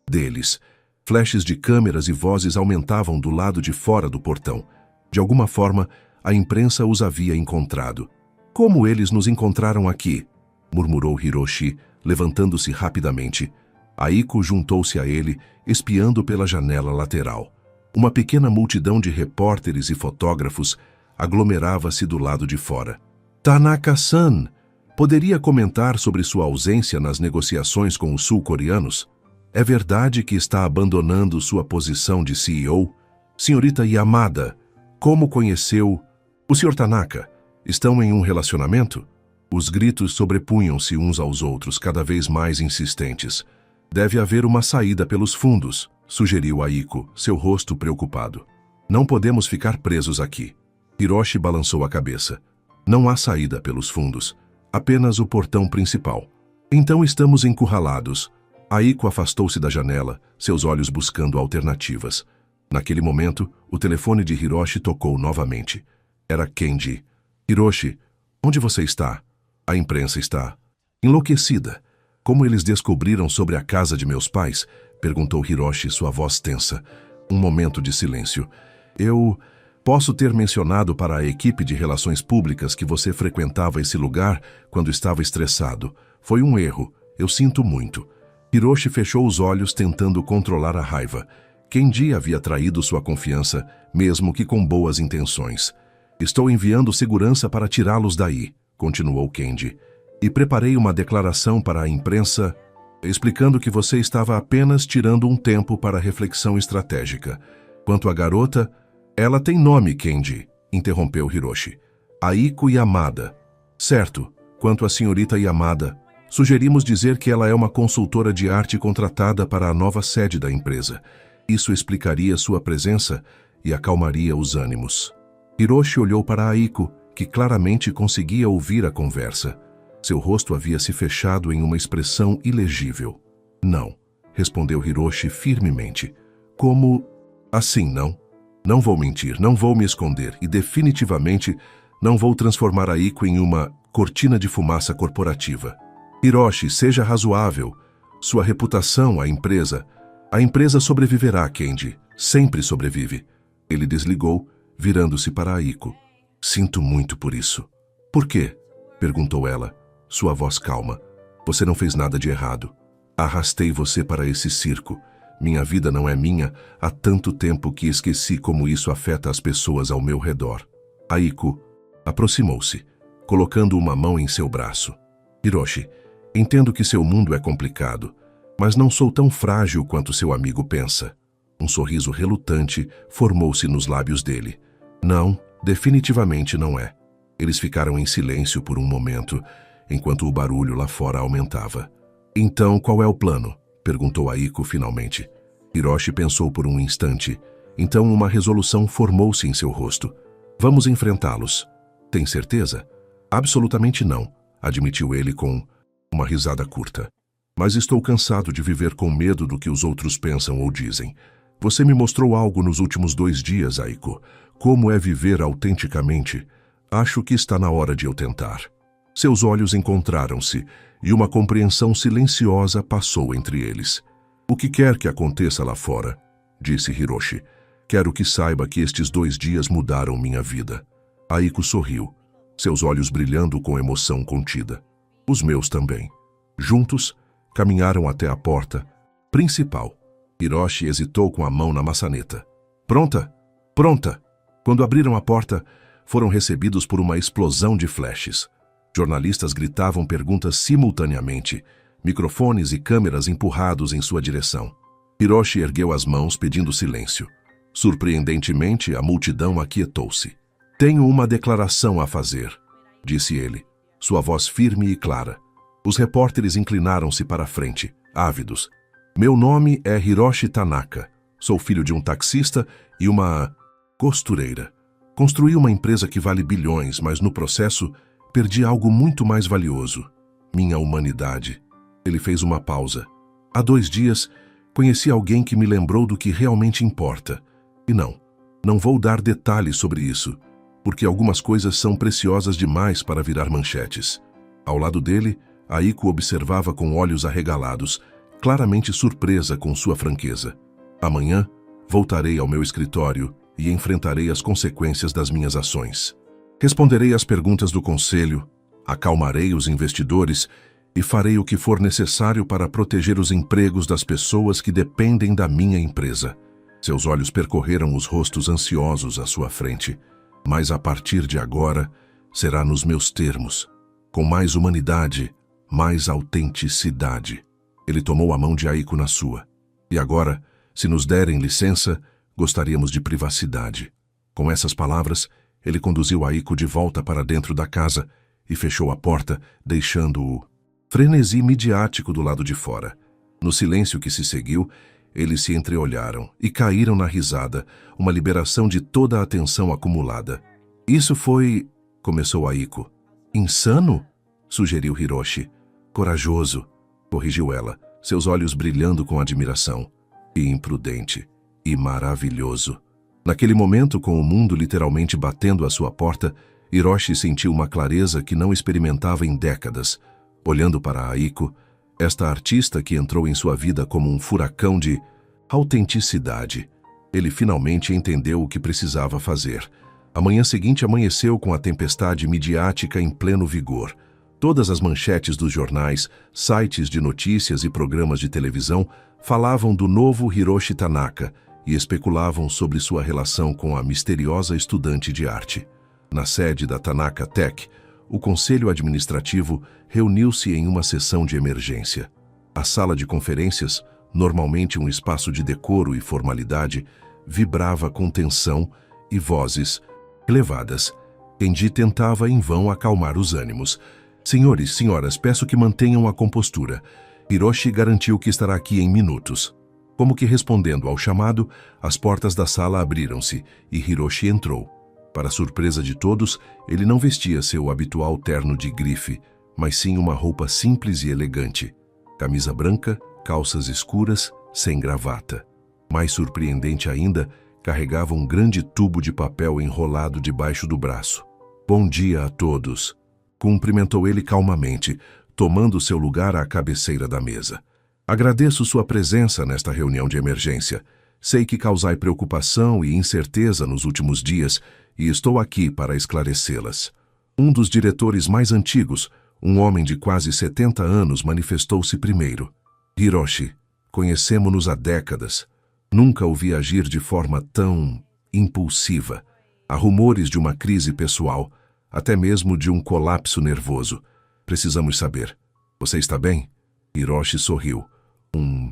deles. Flashes de câmeras e vozes aumentavam do lado de fora do portão. De alguma forma, a imprensa os havia encontrado. Como eles nos encontraram aqui? Murmurou Hiroshi, levantando-se rapidamente. Aiko juntou-se a ele, espiando pela janela lateral. Uma pequena multidão de repórteres e fotógrafos aglomerava-se do lado de fora. Tanaka-san, poderia comentar sobre sua ausência nas negociações com os sul-coreanos? É verdade que está abandonando sua posição de CEO? Senhorita Yamada, como conheceu o Sr. Tanaka? Estão em um relacionamento? Os gritos sobrepunham-se uns aos outros, cada vez mais insistentes. Deve haver uma saída pelos fundos, sugeriu Aiko, seu rosto preocupado. Não podemos ficar presos aqui. Hiroshi balançou a cabeça. Não há saída pelos fundos, apenas o portão principal. Então estamos encurralados. Aiko afastou-se da janela, seus olhos buscando alternativas. Naquele momento, o telefone de Hiroshi tocou novamente. Era Kenji. Hiroshi, onde você está? A imprensa está enlouquecida. Como eles descobriram sobre a casa de meus pais? Perguntou Hiroshi, sua voz tensa. Um momento de silêncio. Eu posso ter mencionado para a equipe de relações públicas que você frequentava esse lugar quando estava estressado. Foi um erro. Eu sinto muito. Hiroshi fechou os olhos tentando controlar a raiva. Kenji havia traído sua confiança, mesmo que com boas intenções. Estou enviando segurança para tirá-los daí, continuou Kenji. E preparei uma declaração para a imprensa, explicando que você estava apenas tirando um tempo para reflexão estratégica. Quanto à garota, ela tem nome, Kenji, interrompeu Hiroshi. Aiko Yamada. Certo, quanto à senhorita Yamada, sugerimos dizer que ela é uma consultora de arte contratada para a nova sede da empresa. Isso explicaria sua presença e acalmaria os ânimos. Hiroshi olhou para Aiko, que claramente conseguia ouvir a conversa. Seu rosto havia se fechado em uma expressão ilegível. Não, respondeu Hiroshi firmemente. Como assim não? Não vou mentir, não vou me esconder e definitivamente não vou transformar Aiko em uma cortina de fumaça corporativa. Hiroshi, seja razoável. Sua reputação, a empresa sobreviverá, Kenji. Sempre sobrevive. Ele desligou, virando-se para Aiko. Sinto muito por isso. Por quê? Perguntou ela, sua voz calma. Você não fez nada de errado. Arrastei você para esse circo. Minha vida não é minha há tanto tempo que esqueci como isso afeta as pessoas ao meu redor. Aiko aproximou-se, colocando uma mão em seu braço. Hiroshi, entendo que seu mundo é complicado, mas não sou tão frágil quanto seu amigo pensa. Um sorriso relutante formou-se nos lábios dele. Não, definitivamente não é. Eles ficaram em silêncio por um momento, enquanto o barulho lá fora aumentava. Então, qual é o plano? Perguntou Aiko finalmente. Hiroshi pensou por um instante. Então uma resolução formou-se em seu rosto. Vamos enfrentá-los. Tem certeza? Absolutamente não, admitiu ele com uma risada curta. Mas estou cansado de viver com medo do que os outros pensam ou dizem. Você me mostrou algo nos últimos 2 dias, Aiko. Como é viver autenticamente? Acho que está na hora de eu tentar. Seus olhos encontraram-se e uma compreensão silenciosa passou entre eles. O que quer que aconteça lá fora, disse Hiroshi. Quero que saiba que estes 2 dias mudaram minha vida. Aiko sorriu, seus olhos brilhando com emoção contida. Os meus também. Juntos, caminharam até a porta principal. Hiroshi hesitou com a mão na maçaneta. Pronta? Pronta! Quando abriram a porta, foram recebidos por uma explosão de flashes. Jornalistas gritavam perguntas simultaneamente, microfones e câmeras empurrados em sua direção. Hiroshi ergueu as mãos pedindo silêncio. Surpreendentemente, a multidão aquietou-se. Tenho uma declaração a fazer, disse ele, sua voz firme e clara. Os repórteres inclinaram-se para a frente, ávidos. Meu nome é Hiroshi Tanaka. Sou filho de um taxista e uma costureira. Construí uma empresa que vale bilhões, mas no processo perdi algo muito mais valioso. Minha humanidade. Ele fez uma pausa. Há 2 dias, conheci alguém que me lembrou do que realmente importa. E não vou dar detalhes sobre isso, porque algumas coisas são preciosas demais para virar manchetes. Ao lado dele, Aiko observava com olhos arregalados, claramente surpresa com sua franqueza. Amanhã, voltarei ao meu escritório e enfrentarei as consequências das minhas ações. Responderei às perguntas do conselho, acalmarei os investidores e farei o que for necessário para proteger os empregos das pessoas que dependem da minha empresa. Seus olhos percorreram os rostos ansiosos à sua frente. Mas a partir de agora, será nos meus termos, com mais humanidade, mais autenticidade. Ele tomou a mão de Aiko na sua. E agora, se nos derem licença, gostaríamos de privacidade. Com essas palavras, ele conduziu Aiko de volta para dentro da casa e fechou a porta, deixando-o frenesi midiático do lado de fora. No silêncio que se seguiu, eles se entreolharam e caíram na risada, uma liberação de toda a tensão acumulada. Isso foi... começou Aiko. Insano? Sugeriu Hiroshi. Corajoso, corrigiu ela, seus olhos brilhando com admiração. E imprudente. E maravilhoso. Naquele momento, com o mundo literalmente batendo à sua porta, Hiroshi sentiu uma clareza que não experimentava em décadas. Olhando para Aiko, esta artista que entrou em sua vida como um furacão de autenticidade, ele finalmente entendeu o que precisava fazer. A manhã seguinte amanheceu com a tempestade midiática em pleno vigor. Todas as manchetes dos jornais, sites de notícias e programas de televisão falavam do novo Hiroshi Tanaka e especulavam sobre sua relação com a misteriosa estudante de arte. Na sede da Tanaka Tech, o conselho administrativo reuniu-se em uma sessão de emergência. A sala de conferências, normalmente um espaço de decoro e formalidade, vibrava com tensão e vozes elevadas. Kenji tentava em vão acalmar os ânimos. Senhores, senhoras, peço que mantenham a compostura. Hiroshi garantiu que estará aqui em minutos. Como que respondendo ao chamado, as portas da sala abriram-se e Hiroshi entrou. Para surpresa de todos, ele não vestia seu habitual terno de grife, mas sim uma roupa simples e elegante. Camisa branca, calças escuras, sem gravata. Mais surpreendente ainda, carregava um grande tubo de papel enrolado debaixo do braço. Bom dia a todos, cumprimentou ele calmamente, tomando seu lugar à cabeceira da mesa. Agradeço sua presença nesta reunião de emergência. Sei que causai preocupação e incerteza nos últimos dias e estou aqui para esclarecê-las. Um dos diretores mais antigos, um homem de quase 70 anos, manifestou-se primeiro. Hiroshi, conhecemo-nos há décadas. Nunca o vi agir de forma tão impulsiva. Há rumores de uma crise pessoal, até mesmo de um colapso nervoso. Precisamos saber. Você está bem? Hiroshi sorriu. Um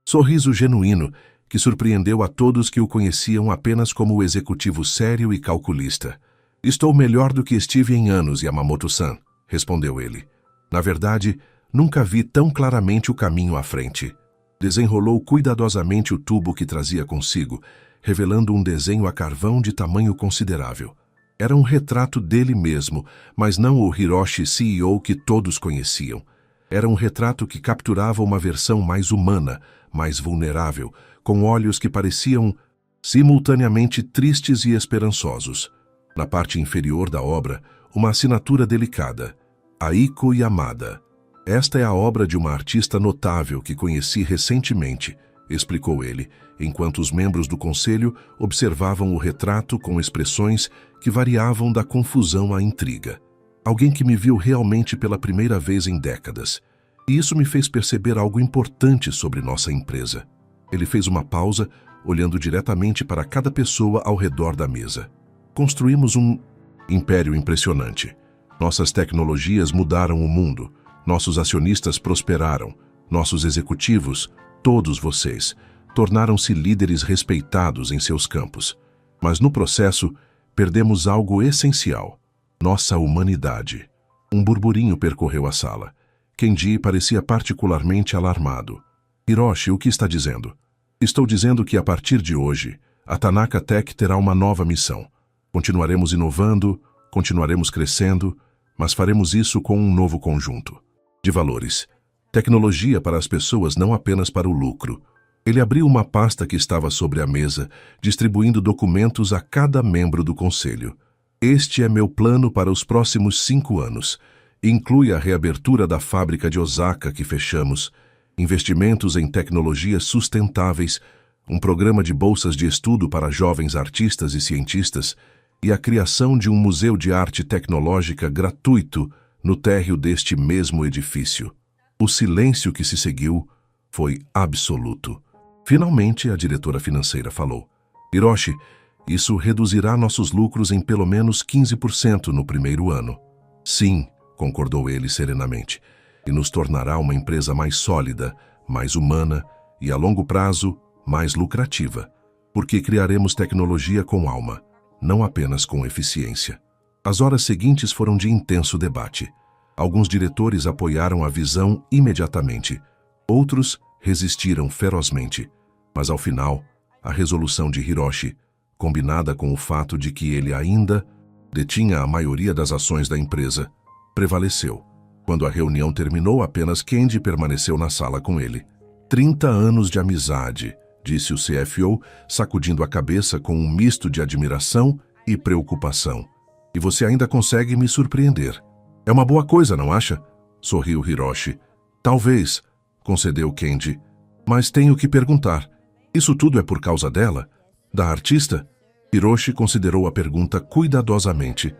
sorriso genuíno que surpreendeu a todos que o conheciam apenas como o executivo sério e calculista. Estou melhor do que estive em anos, Yamamoto-san, respondeu ele. Na verdade, nunca vi tão claramente o caminho à frente. Desenrolou cuidadosamente o tubo que trazia consigo, revelando um desenho a carvão de tamanho considerável. Era um retrato dele mesmo, mas não o Hiroshi CEO que todos conheciam. Era um retrato que capturava uma versão mais humana, mais vulnerável, com olhos que pareciam simultaneamente tristes e esperançosos. Na parte inferior da obra, uma assinatura delicada. Aiko Yamada. Esta é a obra de uma artista notável que conheci recentemente, explicou ele, enquanto os membros do conselho observavam o retrato com expressões que variavam da confusão à intriga. Alguém que me viu realmente pela primeira vez em décadas. E isso me fez perceber algo importante sobre nossa empresa. Ele fez uma pausa, olhando diretamente para cada pessoa ao redor da mesa. Construímos um império impressionante. Nossas tecnologias mudaram o mundo. Nossos acionistas prosperaram. Nossos executivos, todos vocês, tornaram-se líderes respeitados em seus campos. Mas no processo, perdemos algo essencial. Nossa humanidade. Um burburinho percorreu a sala. Kenji parecia particularmente alarmado. Hiroshi, o que está dizendo? Estou dizendo que a partir de hoje, a Tanaka Tech terá uma nova missão. Continuaremos inovando, continuaremos crescendo, mas faremos isso com um novo conjunto de valores. Tecnologia para as pessoas, não apenas para o lucro. Ele abriu uma pasta que estava sobre a mesa, distribuindo documentos a cada membro do conselho. Este é meu plano para os próximos 5 anos. Inclui a reabertura da fábrica de Osaka que fechamos, investimentos em tecnologias sustentáveis, um programa de bolsas de estudo para jovens artistas e cientistas e a criação de um museu de arte tecnológica gratuito no térreo deste mesmo edifício. O silêncio que se seguiu foi absoluto. Finalmente, a diretora financeira falou: Hiroshi, isso reduzirá nossos lucros em pelo menos 15% no primeiro ano. Sim, concordou ele serenamente, e nos tornará uma empresa mais sólida, mais humana e, a longo prazo, mais lucrativa, porque criaremos tecnologia com alma, não apenas com eficiência. As horas seguintes foram de intenso debate. Alguns diretores apoiaram a visão imediatamente, outros resistiram ferozmente. Mas ao final, a resolução de Hiroshi, combinada com o fato de que ele ainda detinha a maioria das ações da empresa, prevaleceu. Quando a reunião terminou, apenas Kendi permaneceu na sala com ele. 30 anos de amizade, disse o CFO, sacudindo a cabeça com um misto de admiração e preocupação. E você ainda consegue me surpreender. É uma boa coisa, não acha? Sorriu Hiroshi. Talvez, concedeu Kendi. Mas tenho que perguntar. Isso tudo é por causa dela? Da artista? Hiroshi considerou a pergunta cuidadosamente.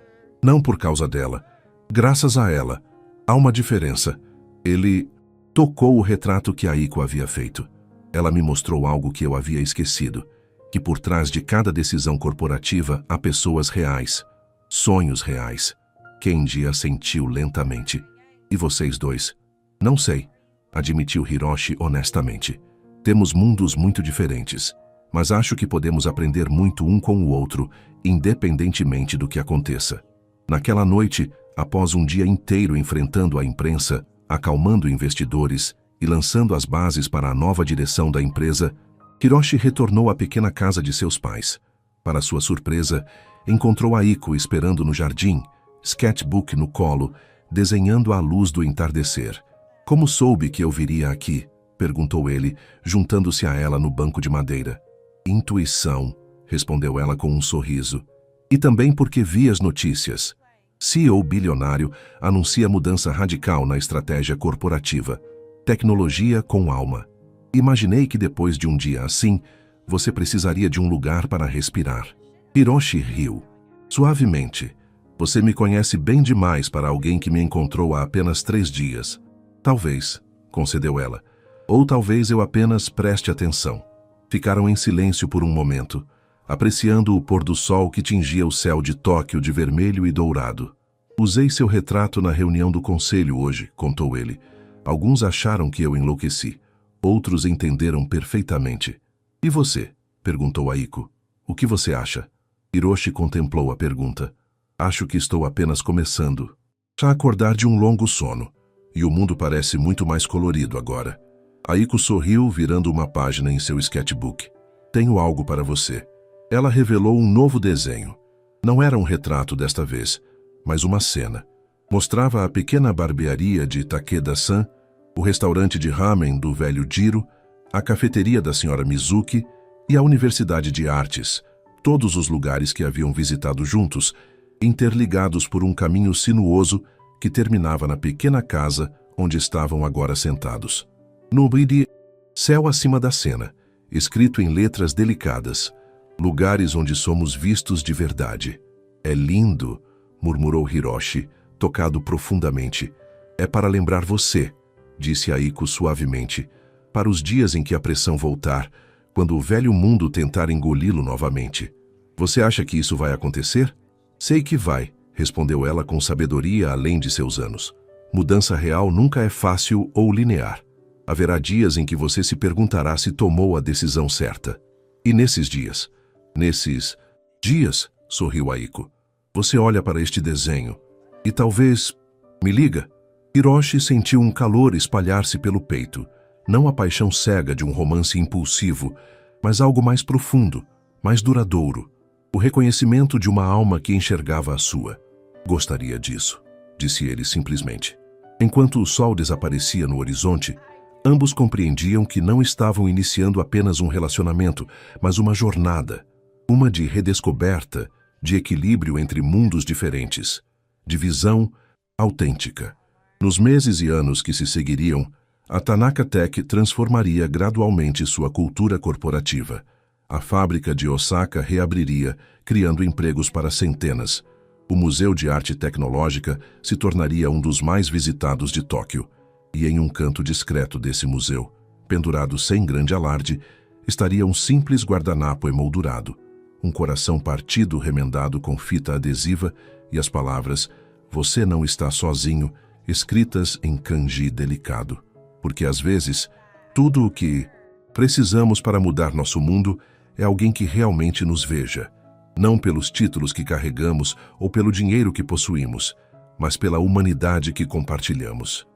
Não por causa dela. Graças a ela. Há uma diferença. Ele tocou o retrato que Aiko havia feito. Ela me mostrou algo que eu havia esquecido. Que por trás de cada decisão corporativa há pessoas reais. Sonhos reais. Kendi assentiu lentamente. E vocês dois? Não sei, admitiu Hiroshi honestamente. Temos mundos muito diferentes, mas acho que podemos aprender muito um com o outro, independentemente do que aconteça. Naquela noite, após um dia inteiro enfrentando a imprensa, acalmando investidores e lançando as bases para a nova direção da empresa, Hiroshi retornou à pequena casa de seus pais. Para sua surpresa, encontrou Aiko esperando no jardim, sketchbook no colo, desenhando à luz do entardecer. Como soube que eu viria aqui? Perguntou ele, juntando-se a ela no banco de madeira. Intuição, respondeu ela com um sorriso. E também porque vi as notícias. CEO bilionário anuncia mudança radical na estratégia corporativa. Tecnologia com alma. Imaginei que depois de um dia assim, você precisaria de um lugar para respirar. Hiroshi riu. Suavemente. Você me conhece bem demais para alguém que me encontrou há apenas 3 dias. Talvez, concedeu ela. Ou talvez eu apenas preste atenção. Ficaram em silêncio por um momento, apreciando o pôr do sol que tingia o céu de Tóquio de vermelho e dourado. Usei seu retrato na reunião do conselho hoje, contou ele. Alguns acharam que eu enlouqueci. Outros entenderam perfeitamente. E você? Perguntou Aiko. O que você acha? Hiroshi contemplou a pergunta. Acho que estou apenas começando a acordar de um longo sono. E o mundo parece muito mais colorido agora. Aiko sorriu, virando uma página em seu sketchbook. Tenho algo para você. Ela revelou um novo desenho. Não era um retrato desta vez, mas uma cena. Mostrava a pequena barbearia de Takeda-san, o restaurante de ramen do velho Jiro, a cafeteria da senhora Mizuki e a Universidade de Artes, todos os lugares que haviam visitado juntos, interligados por um caminho sinuoso que terminava na pequena casa onde estavam agora sentados. No brilho, céu acima da cena, escrito em letras delicadas, lugares onde somos vistos de verdade. É lindo, murmurou Hiroshi, tocado profundamente. É para lembrar você, disse Aiko suavemente, para os dias em que a pressão voltar, quando o velho mundo tentar engoli-lo novamente. Você acha que isso vai acontecer? Sei que vai, respondeu ela com sabedoria além de seus anos. Mudança real nunca é fácil ou linear. Haverá dias em que você se perguntará se tomou a decisão certa. E nesses dias, sorriu Aiko, você olha para este desenho e talvez... Me liga? Hiroshi sentiu um calor espalhar-se pelo peito, não a paixão cega de um romance impulsivo, mas algo mais profundo, mais duradouro, o reconhecimento de uma alma que enxergava a sua. Gostaria disso, disse ele simplesmente. Enquanto o sol desaparecia no horizonte, Ambos compreendiam que não estavam iniciando apenas um relacionamento, mas uma jornada, uma de redescoberta, de equilíbrio entre mundos diferentes, de visão autêntica. Nos meses e anos que se seguiriam, a Tanaka Tech transformaria gradualmente sua cultura corporativa. A fábrica de Osaka reabriria, criando empregos para centenas. O Museu de Arte Tecnológica se tornaria um dos mais visitados de Tóquio. E em um canto discreto desse museu, pendurado sem grande alarde, estaria um simples guardanapo emoldurado, um coração partido remendado com fita adesiva e as palavras "Você não está sozinho", escritas em kanji delicado. Porque às vezes, tudo o que precisamos para mudar nosso mundo é alguém que realmente nos veja, não pelos títulos que carregamos ou pelo dinheiro que possuímos, mas pela humanidade que compartilhamos.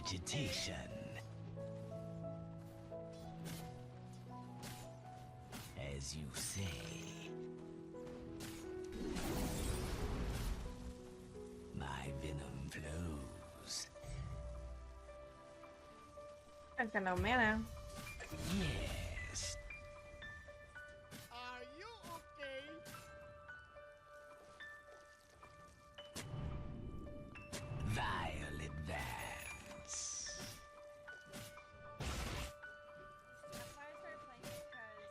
Agitation. As you say. My venom flows. I've got no mana. Yes. Are you okay? Violet Vance.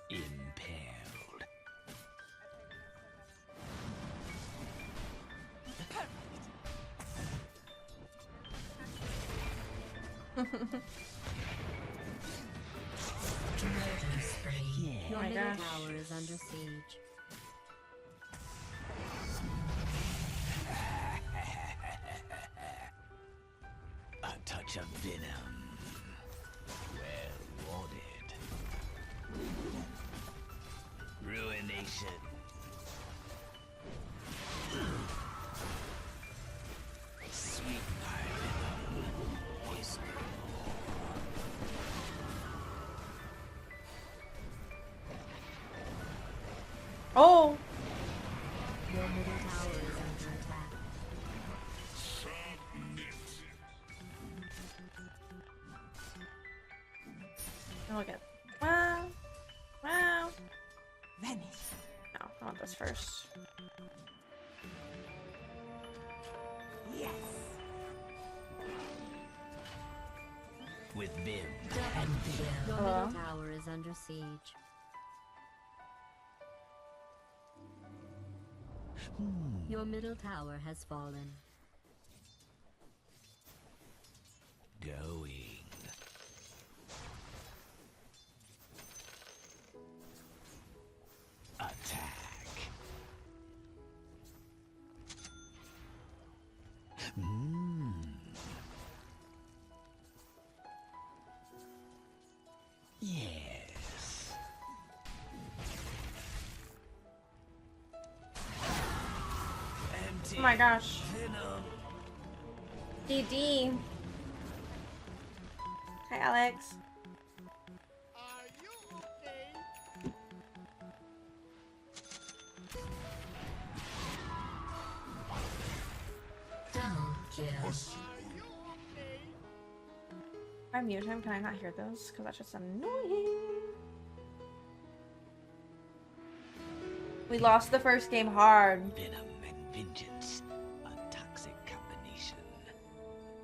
Impaled. Your my middle gosh. tower is under siege. A touch of venom. Well watered. Ruination. Sweet my venom. Whisper. Oh! Your middle tower is under attack. Look at. Wow. Wow. No, I want this first. With vim. Your Hello? middle tower is under siege. Your middle tower has fallen. Going. Attack. Yes. Empty Oh my gosh. venom. DD. Hi, Alex. Are you okay? Double kill. Are you okay? If I mute him, can I not hear those? Because that's just annoying. We lost the first game hard. Venom and vengeance. A toxic combination.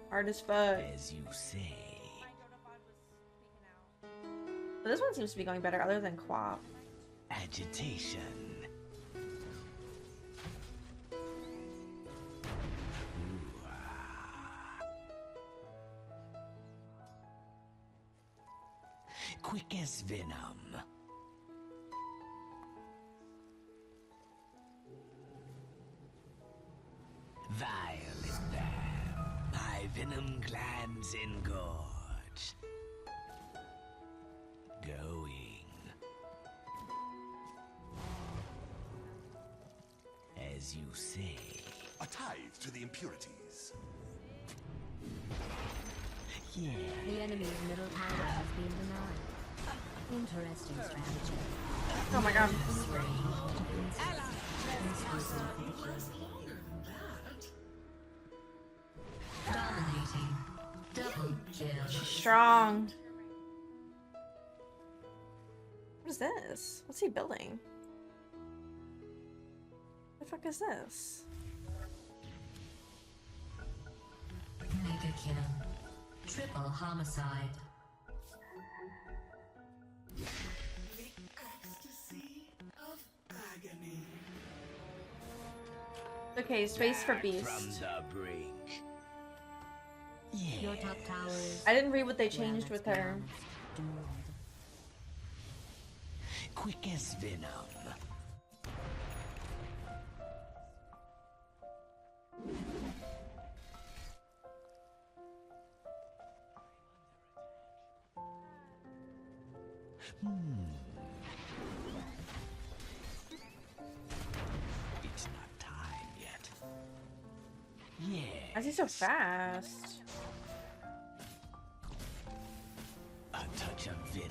Hard as fuck. As you say. But this one seems to be going better other than Quap. Agitation. Quick as venom. Violet Lamb. My venom glands engorged. Going. As you say. A tithe to the impurities. Yeah. The enemy's middle tower has been denied. Interesting strategy. Oh my god. Dominating. Double She's strong. What is this? What's he building? The fuck is this? Mega kill. Triple homicide. Okay, space for From beast. the brink. Your top tower is I didn't read what they changed with her. doomed. Quick as venom. It's not time yet. Yeah. Why is he so fast? A touch of venom.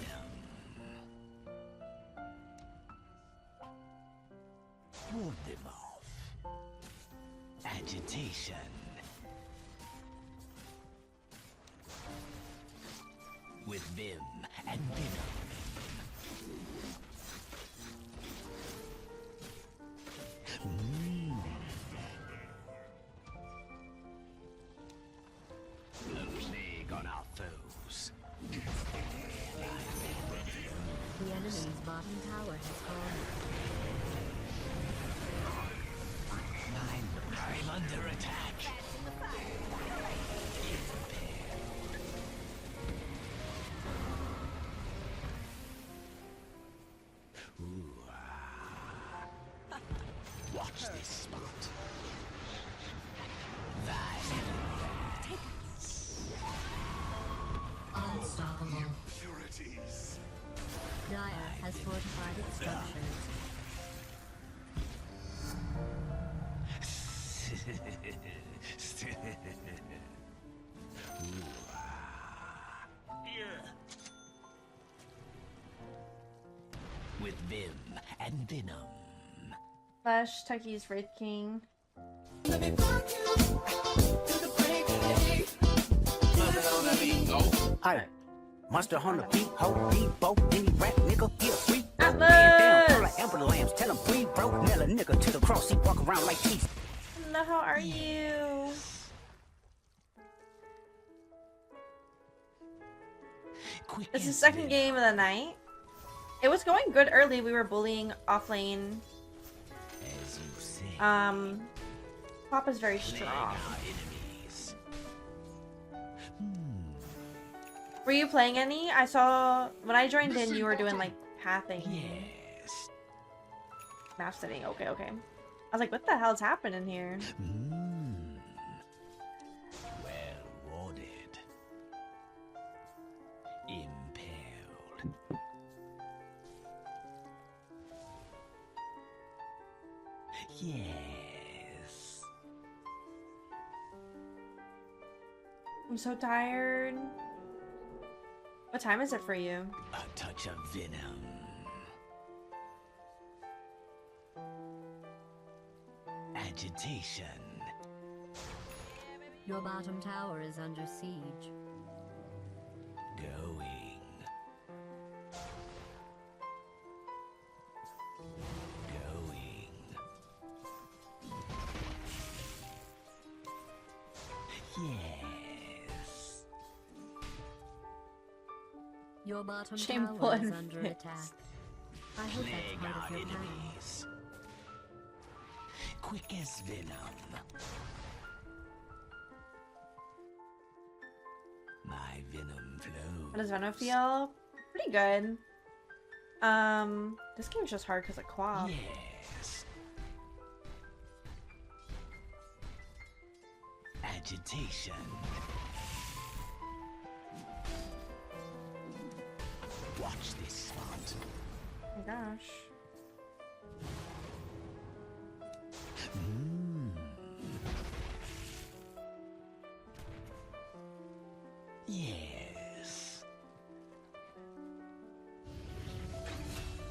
Ward them off. Agitation. With vim and venom. A plague on our foes. The enemy's bottom tower has fallen. I'm under attack. Watch this spot. Unstoppable. Impurities. Dire has fortified its structures. With vim and venom. Flash, Tucky's Wraith King. Hi. Monster Hunter beat, ho, beat, boat, any rap nigga, he a freak. Atlas! Man down, like Amber Lambs, tell him breathe, bro. Nail a nigga to the cross, he walk around like teeth. Hello, how are you? Quick It's the as second venom. game of the night. It was going good early. We were bullying off lane. As you say. Papa's very Plague strong. our enemies. Were you playing any? I saw when I joined in, you were doing like pathing, Yes. map setting. Okay, okay. I was like, what the hell's happening here? Well warded. Impaled. Yes. I'm so tired. What time is it for you? A touch of venom. Agitation. Your bottom tower is under siege. Going. Going. Yes. Your bottom Shameful tower is and under fixed. attack. I hope that's Plague part our of your plan. enemies. Quick as venom. My venom flows. How does Venom feel? Pretty good. This game's just hard because of Quap. Yes. Agitation. Watch this spot. Oh my gosh. Yes.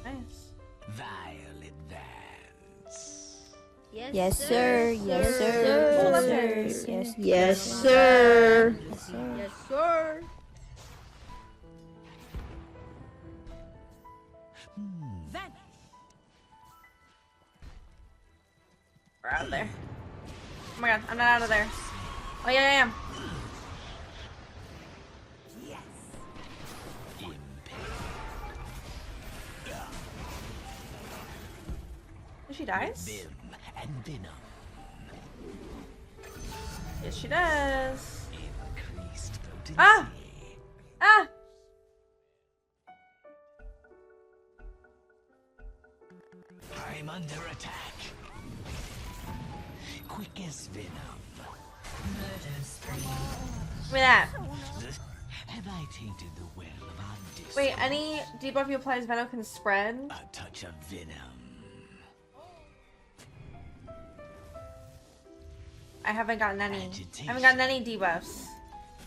Nice. Vile advance. Your Yes, sir. Yes, sir. Yes, sir. Yes, yes, sir. Yes, sir. We're out of there. Oh my god, I'm not out of there. Oh yeah, I am. She dies? Vim and venom. Yes, she does. Increased potency. Ah! Ah! I'm under attack. Quick as venom. Murder spree. Give me that. Have I tainted the well of our discord? Wait, any debuff you apply as Venom can spread? A touch of venom. I haven't gotten any. I haven't gotten any debuffs.